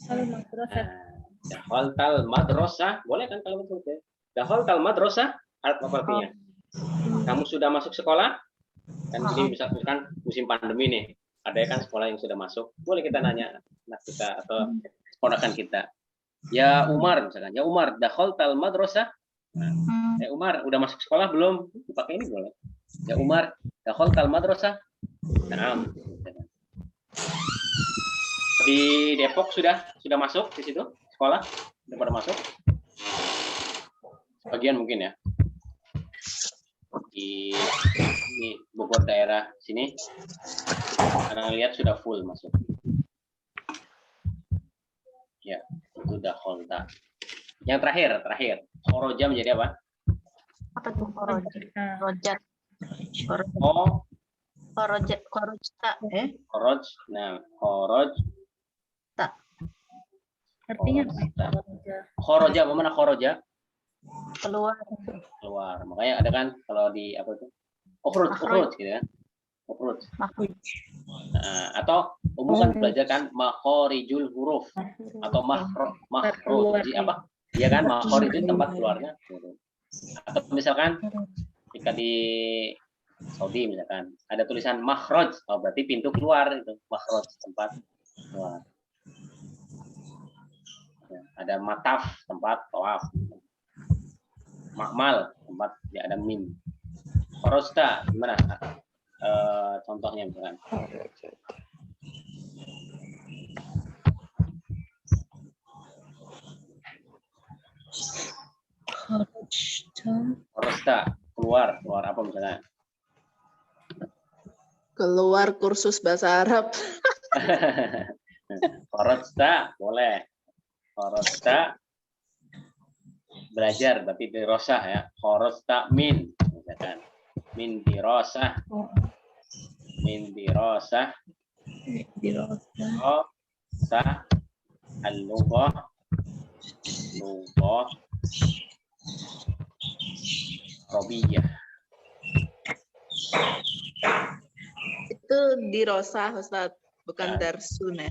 Speaker 8: al-madrasah.
Speaker 1: Dakhaltal madrasah boleh kan kalau begitu? Dakhaltal madrasah apa artinya? Kamu sudah masuk sekolah? Kan ini misalkan musim pandemi nih, ada kan sekolah yang sudah masuk. Boleh kita nanya anak kita atau ponakan kita. Ya Umar misalkan, ya Umar, dakhaltal madrasah? Ya Umar, udah masuk sekolah belum? Pakai ini boleh. Ya Umar, dakhaltal madrasah? Nah, di Depok sudah masuk di situ sekolah? Sudah pada masuk? Sebagian mungkin ya. Di Bogor daerah sini karena lihat sudah full masuk ya. Itu dakholta. Yang terakhir khoroja menjadi apa?
Speaker 6: Apa tuh korojat?
Speaker 1: Oh
Speaker 6: Korojat.
Speaker 1: khoroj. Nah khoroj
Speaker 5: Artinya
Speaker 1: khoroja apa mana khoroja?
Speaker 6: Keluar.
Speaker 1: Makanya ada kan kalau di apa itu ukhruj gitu kan, ukhruj.
Speaker 6: Makhraj.
Speaker 1: Atau umum kan belajar kan makhorijul huruf atau makhruj apa dia kan makhraj itu tempat keluarnya gitu. Atau misalkan ketika di Saudi misalkan ada tulisan makhraj, berarti pintu keluar itu makhraj, tempat keluar. Ada mataf, tempat tawaf. Makmal, tempat ya ada mim. Khorosta gimana? Contohnya misalkan. Khorosta keluar apa misalnya?
Speaker 9: Keluar kursus bahasa Arab.
Speaker 1: Khorosta boleh. Khorosta belajar berarti dirosah ya. Khorosta min misalkan. Min dirosah. Sa al-lughah Arabiyah.
Speaker 9: Itu dirosah, Ustaz, bukan darsun ya.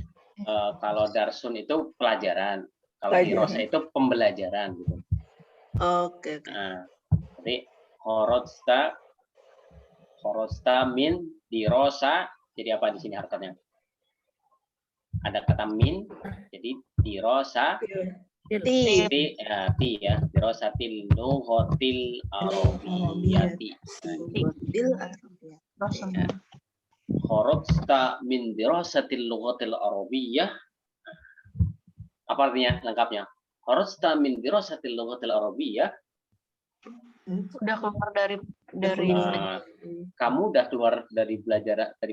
Speaker 1: Kalau darsun itu pelajaran. Kalau dirosah itu pembelajaran gitu.
Speaker 9: Oke.
Speaker 1: Nah, jadi khorosta min dirosa, jadi apa di sini harkatnya? Ada kata min, jadi dirosa ti ya, dirosatil lughatil arabiyyati. Khorosta min dirosatil lughatil arabiyyah. Apa artinya lengkapnya? Khorosta min dirosatil lughatil arabiyyah.
Speaker 6: Udah keluar dari
Speaker 1: kamu udah keluar dari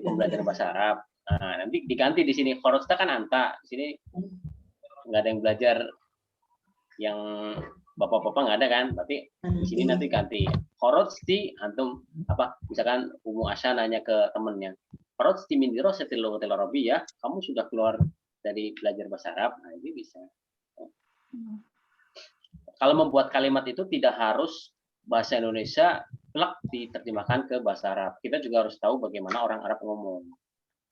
Speaker 1: pembelajaran bahasa Arab. Nah, nanti diganti di sini khorosta kan anta. Di sini nggak ada yang belajar yang bapak-bapak nggak ada kan? Berarti di sini nanti ganti khorosti antum apa? Misalkan Umu Asya nanya ke temennya, kharajti min dirasatil lughatil arabiyyah, kamu sudah keluar dari belajar bahasa Arab, nah ini bisa. Kalau membuat kalimat itu tidak harus bahasa Indonesia plak diterjemahkan ke bahasa Arab. Kita juga harus tahu bagaimana orang Arab ngomong.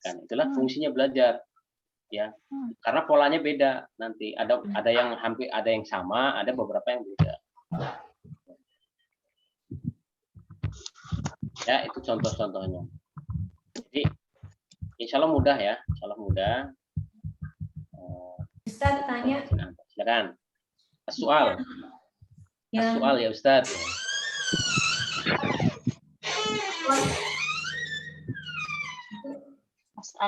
Speaker 1: Kan itulah fungsinya belajar. Ya. Karena polanya beda nanti. Ada yang hampir ada yang sama, ada beberapa yang beda. Ya, itu contoh-contohnya. Jadi insya Allah mudah ya, insya Allah mudah.
Speaker 2: Ustaz tanya.
Speaker 1: Silakan. Soal.
Speaker 2: Yang
Speaker 1: Soal ya Ustaz.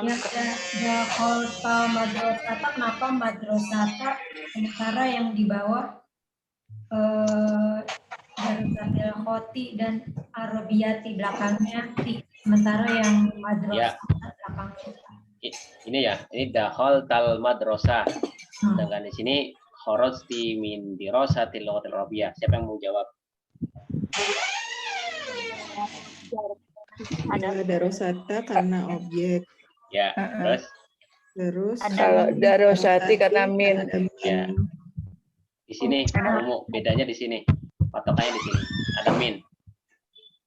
Speaker 2: yang ada kholta madrasata, kenapa madrasata sementara yang di bawah Darusatil Khoti dan Arabiyati belakangnya ti, sementara yang madrasata belakangnya.
Speaker 1: Ini ya, ini dahol tal madrasah. Sedangkan di sini kharajti min dirasatil lughatil arabiyyah. Siapa yang mau jawab?
Speaker 3: Ada darosata karena objek.
Speaker 1: Ya,
Speaker 3: Terus
Speaker 9: Kalau darosati karena min.
Speaker 1: ya. Di sini bedanya di sini. Patokannya di sini. Ada min.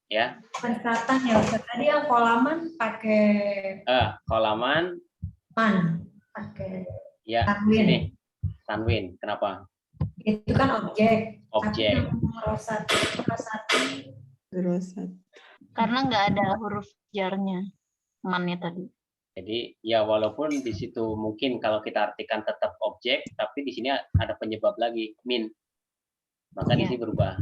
Speaker 1: Ya.
Speaker 2: Penceratan ya Ustaz. Tadi yang kolaman pakai
Speaker 1: Kolaman
Speaker 2: man, pakai
Speaker 1: ya
Speaker 2: tanwin.
Speaker 1: sini. Tanwin. Kenapa?
Speaker 2: Itu kan objek.
Speaker 1: Objek.
Speaker 2: Tapi yang rosati
Speaker 3: darosat.
Speaker 6: Karena nggak ada huruf jarnya, mannya tadi.
Speaker 1: Jadi ya walaupun di situ mungkin kalau kita artikan tetap objek, tapi di sini ada penyebab lagi min. Maka di sini berubah.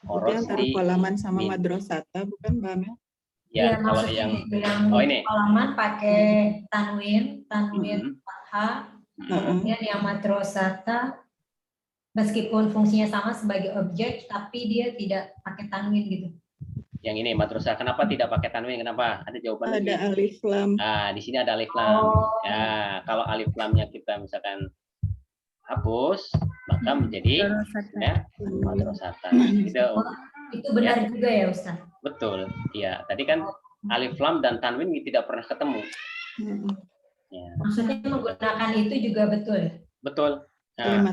Speaker 3: Itu antara kolaman sama
Speaker 1: min.
Speaker 3: madrasata bukan Mbak Mel?
Speaker 1: Ya, kalau
Speaker 2: maksudnya
Speaker 1: yang ini.
Speaker 2: kolaman pakai tanwin fathah. Kemudian yang madrasata meskipun fungsinya sama sebagai objek, tapi dia tidak pakai tanwin gitu.
Speaker 1: Yang ini madrasah. Kenapa tidak pakai tanwin? Kenapa? Ada jawaban lagi.
Speaker 3: Ada alif lam.
Speaker 1: Nah, di sini ada alif lam. Ya, kalau alif lamnya kita misalkan hapus, maka menjadi ya, madrasata.
Speaker 2: Itu benar juga ya Ustaz?
Speaker 1: Betul. Iya, tadi kan alif lam dan tanwin tidak pernah ketemu. Ya.
Speaker 2: Maksudnya menggunakan itu juga betul?
Speaker 1: Betul. Nah,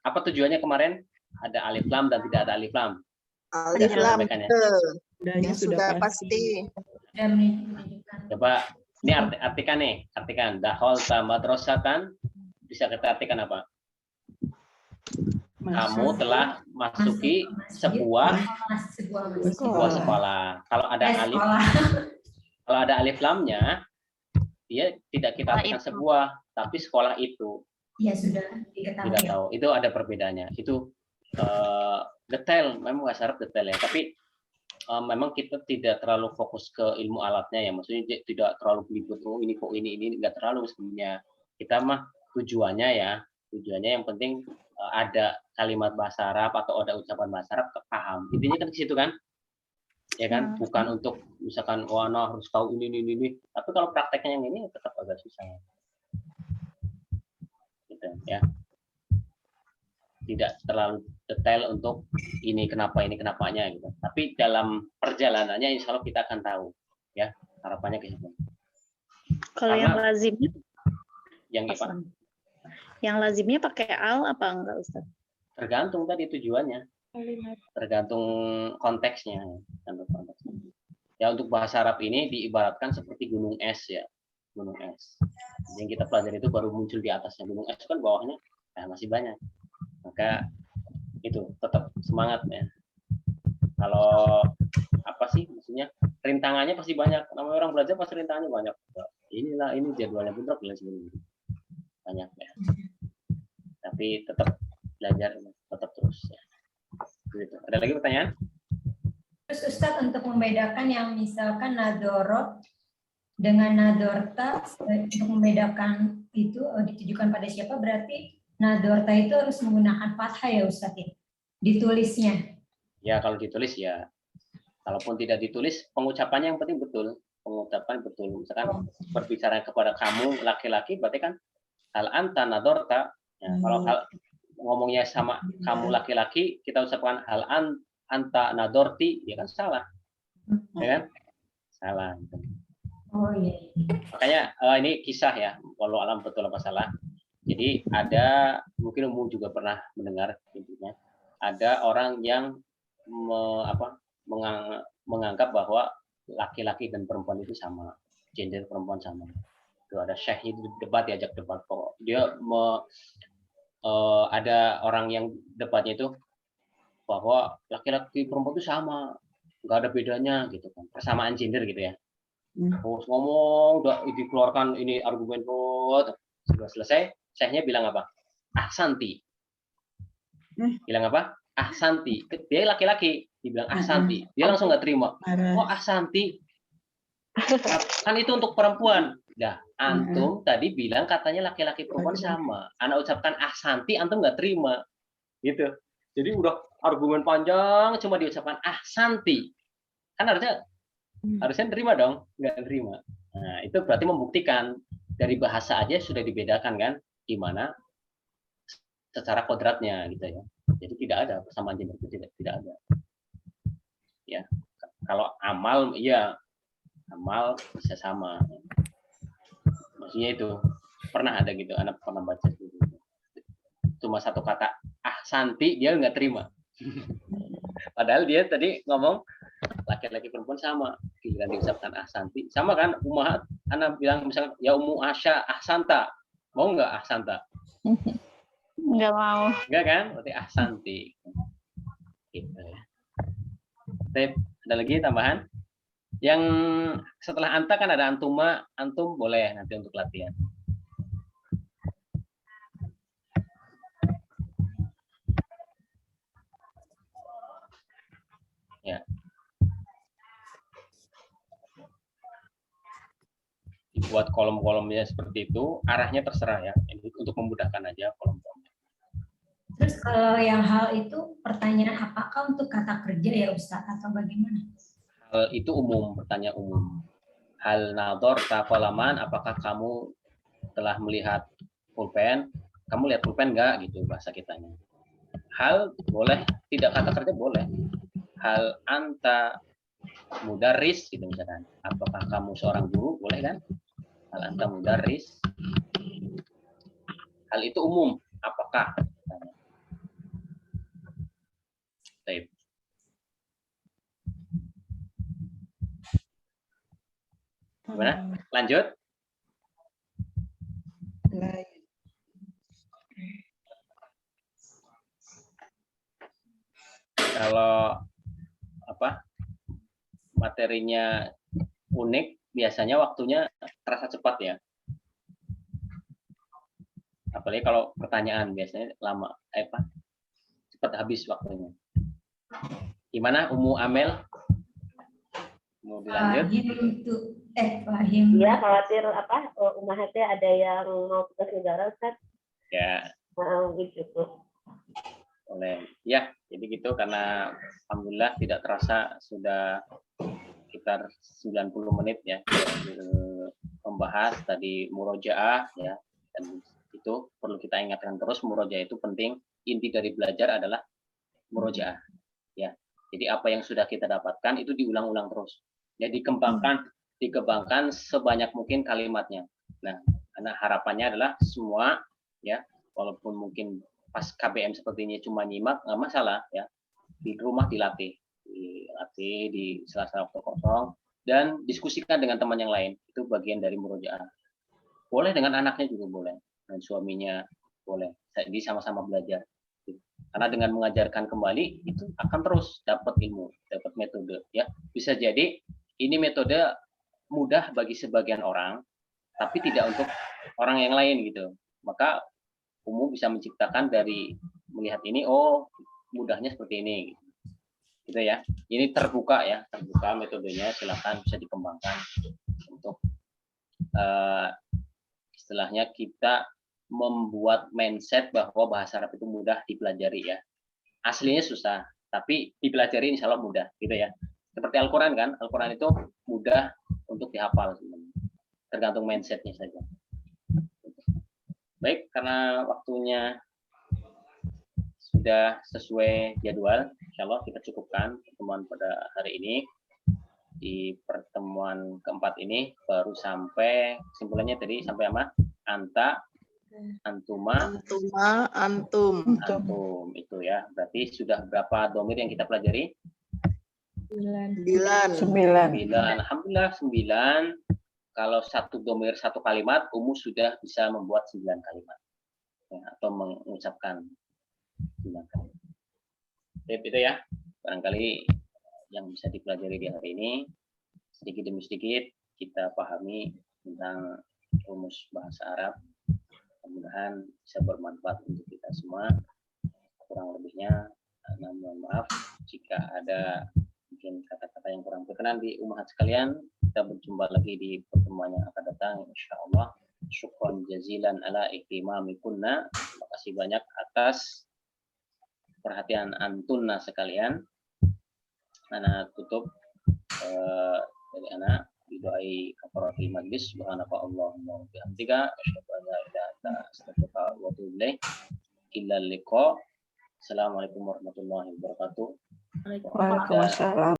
Speaker 1: apa tujuannya kemarin? Ada alif lam dan tidak ada alif lam.
Speaker 9: Alif lam
Speaker 3: yang
Speaker 9: sudah pasti.
Speaker 1: Coba ini artikan nih, artikan dahol madrasatan, bisa kita artikan apa? Kamu telah masuki sebuah sekolah. Kalau ada alif lamnya, dia tidak kita artikan sebuah, tapi sekolah itu.
Speaker 2: Ya sudah diketahui.
Speaker 1: Tidak tahu. Itu ada perbedaannya. Itu detail, memang bahasa Arab detail ya. Tapi memang kita tidak terlalu fokus ke ilmu alatnya ya. Maksudnya tidak terlalu belibet. Oh ini kok ini nggak terlalu sebenarnya. Kita mah tujuannya yang penting ada kalimat bahasa Arab atau ada ucapan bahasa Arab paham. Intinya kan ke situ kan? Ya kan? Bukan untuk misalkan harus tahu ini. Tapi kalau prakteknya yang ini tetap agak susah. Gitu ya. Tidak terlalu detail untuk ini kenapanya gitu. Tapi dalam perjalanannya insya Allah kita akan tahu ya, harapannya ke situ.
Speaker 8: Kalau yang lazimnya
Speaker 1: yang
Speaker 8: lazimnya pakai al apa enggak Ustaz?
Speaker 1: Tergantung tadi tujuannya. Tergantung konteksnya. Ya untuk bahasa Arab ini diibaratkan seperti gunung es ya. Gunung es. Yang kita pelajari itu baru muncul di atasnya. Gunung es kan bawahnya masih banyak. Maka itu tetap semangat ya. Kalau apa sih maksudnya rintangannya pasti banyak. Namanya orang belajar pasti rintangannya banyak. Ini jadwalnya bentrok dan sebagainya. Banyak ya. Tapi tetap belajar tetap terus ya. Gitu. Ada lagi pertanyaan?
Speaker 2: Terus Ustadz untuk membedakan yang misalkan nadorot dengan nadorta, untuk membedakan itu ditujukan pada siapa, berarti nadorta itu harus menggunakan fathah ya Ustadz, ditulisnya. Ya
Speaker 1: kalau ditulis ya, kalaupun tidak ditulis pengucapannya yang penting betul, pengucapan betul. Misalkan berbicara kepada kamu laki-laki, berarti kan hal anta nadorta. Ya, kalau ngomongnya sama kamu laki-laki, kita ucapkan hal anta nadorti, ya kan salah, ya kan? Salah. Gitu.
Speaker 2: Oh iya.
Speaker 1: Makanya ini kisah ya, walau alam betul apa salah. Jadi ada, mungkin umum juga pernah mendengar intinya, ada orang yang menganggap bahwa laki-laki dan perempuan itu sama, gender perempuan sama. Itu ada syekh itu debat, diajak debat kok. Dia ada orang yang debatnya itu bahwa laki-laki perempuan itu sama, nggak ada bedanya gitu kan, persamaan gender gitu ya. Terus ngomong, udah dikeluarkan ini argumen buat sudah selesai, syekhnya bilang apa? Ahsanti. Bilang apa? Ahsanti. Dia laki-laki, dibilang ahsanti. Dia langsung nggak terima. Oh ahsanti. Kan itu untuk perempuan. Dah, antum tadi bilang katanya laki-laki perempuan sama. Anak ucapkan ahsanti, antum nggak terima. Gitu. Jadi udah argumen panjang, cuma diucapkan ahsanti. Kan harusnya terima dong, nggak terima. Nah, itu berarti membuktikan dari bahasa aja sudah dibedakan kan, gimana secara kodratnya gitu ya. Jadi tidak ada persamaan gender, tidak ada. Ya, kalau amal, iya amal bisa sama. Maksudnya itu pernah ada gitu, anak pernah baca gitu. Cuma satu kata ahsanti dia nggak terima. Padahal dia tadi ngomong laki-laki perempuan sama, giliran diucapkan ahsanti sama kan. Ummahat anak bilang misalnya ya Ummu Asya ahsanta, mau nggak ahsanta?
Speaker 6: Nggak mau.
Speaker 1: Enggak kan, berarti ahsanti gitu ya. Ada lagi tambahan yang setelah anta kan ada antuma, antum boleh nanti untuk latihan. Ya. Dibuat kolom-kolomnya seperti itu, arahnya terserah ya. Ini untuk memudahkan aja kolom-kolomnya.
Speaker 2: Terus kalau yang hal itu pertanyaan apakah untuk kata kerja ya Ustaz atau bagaimana?
Speaker 1: Hal itu umum, pertanyaan umum. Hal nador taqalaman, apakah kamu telah melihat pulpen? Kamu lihat pulpen enggak gitu bahasa kitanya. Hal boleh, tidak kata kerja boleh. Hal anta mudarris gitu misalkan. Apakah kamu seorang guru? Boleh kan? Hal anta mudarris. Hal itu umum. Apakah? Baik. Gimana? Lanjut? Kalau materinya unik, biasanya waktunya terasa cepat ya. Apalagi kalau pertanyaan biasanya lama, cepat habis waktunya. Gimana Ummu Amel? Mau dilanjut?
Speaker 2: Fahim.
Speaker 7: Iya, khawatir umahatnya ada yang mau tugas negara, Ustaz.
Speaker 1: Ya.
Speaker 7: Gitu.
Speaker 1: Boleh. Ya, jadi gitu karena alhamdulillah tidak terasa sudah sekitar 90 menit ya membahas tadi murojaah ya, dan itu perlu kita ingatkan terus, murojaah itu penting. Inti dari belajar adalah murojaah ya. Jadi apa yang sudah kita dapatkan itu diulang-ulang terus. Ya, dikembangkan sebanyak mungkin kalimatnya. Nah, karena harapannya adalah semua ya, walaupun mungkin pas KBM seperti ini cuma nyimak nggak masalah ya, di rumah dilatih di sela-sela waktu kosong dan diskusikan dengan teman yang lain. Itu bagian dari murojaah. Boleh dengan anaknya juga boleh, dan suaminya boleh. Jadi sama-sama belajar. Karena dengan mengajarkan kembali itu akan terus dapat ilmu, dapat metode ya. Bisa jadi ini metode mudah bagi sebagian orang, tapi tidak untuk orang yang lain gitu. Maka umum bisa menciptakan dari melihat ini, oh mudahnya seperti ini gitu ya. Ini terbuka ya, terbuka metodenya, silakan bisa dikembangkan untuk istilahnya kita membuat mindset bahwa bahasa Arab itu mudah dipelajari ya. Aslinya susah, tapi dipelajari insya Allah mudah gitu ya. Seperti Al-Quran kan, Al-Quran itu mudah untuk dihafal sebenarnya. Tergantung mindsetnya saja. Baik, karena waktunya sudah sesuai jadwal, insya Allah kita cukupkan pertemuan pada hari ini. di pertemuan keempat ini baru sampai kesimpulannya tadi sampai apa? Anta, antuma,
Speaker 9: Antuma, antum.
Speaker 1: antum itu ya. Berarti sudah berapa domir yang kita pelajari?
Speaker 9: 9.
Speaker 1: 9. Alhamdulillah 9. Kalau satu domir satu kalimat, sudah bisa membuat 9 kalimat ya, atau mengucapkan 9 kalimat. Itu ya, barangkali yang bisa dipelajari di hari ini. Sedikit demi sedikit kita pahami tentang rumus bahasa Arab. Mudah-mudahan bisa bermanfaat untuk kita semua. Kurang lebihnya, mohon maaf jika ada mungkin kata-kata yang kurang berkenan di umahat sekalian. Kita berjumpa lagi di pertemuan yang akan datang, insyaallah. Syukran jazilan ala ihtimamikunna. Terima kasih banyak atas perhatian antunna sekalian. Ana tutup dari ana didoai kafaratul majlis. Subhanaka Allahumma wa bihamdika asyhadu an la ilaha illa anta astaghfiruka wa atubu ilaik. Illa liqa. Assalamualaikum warahmatullahi wabarakatuh.
Speaker 3: Waalaikumsalam.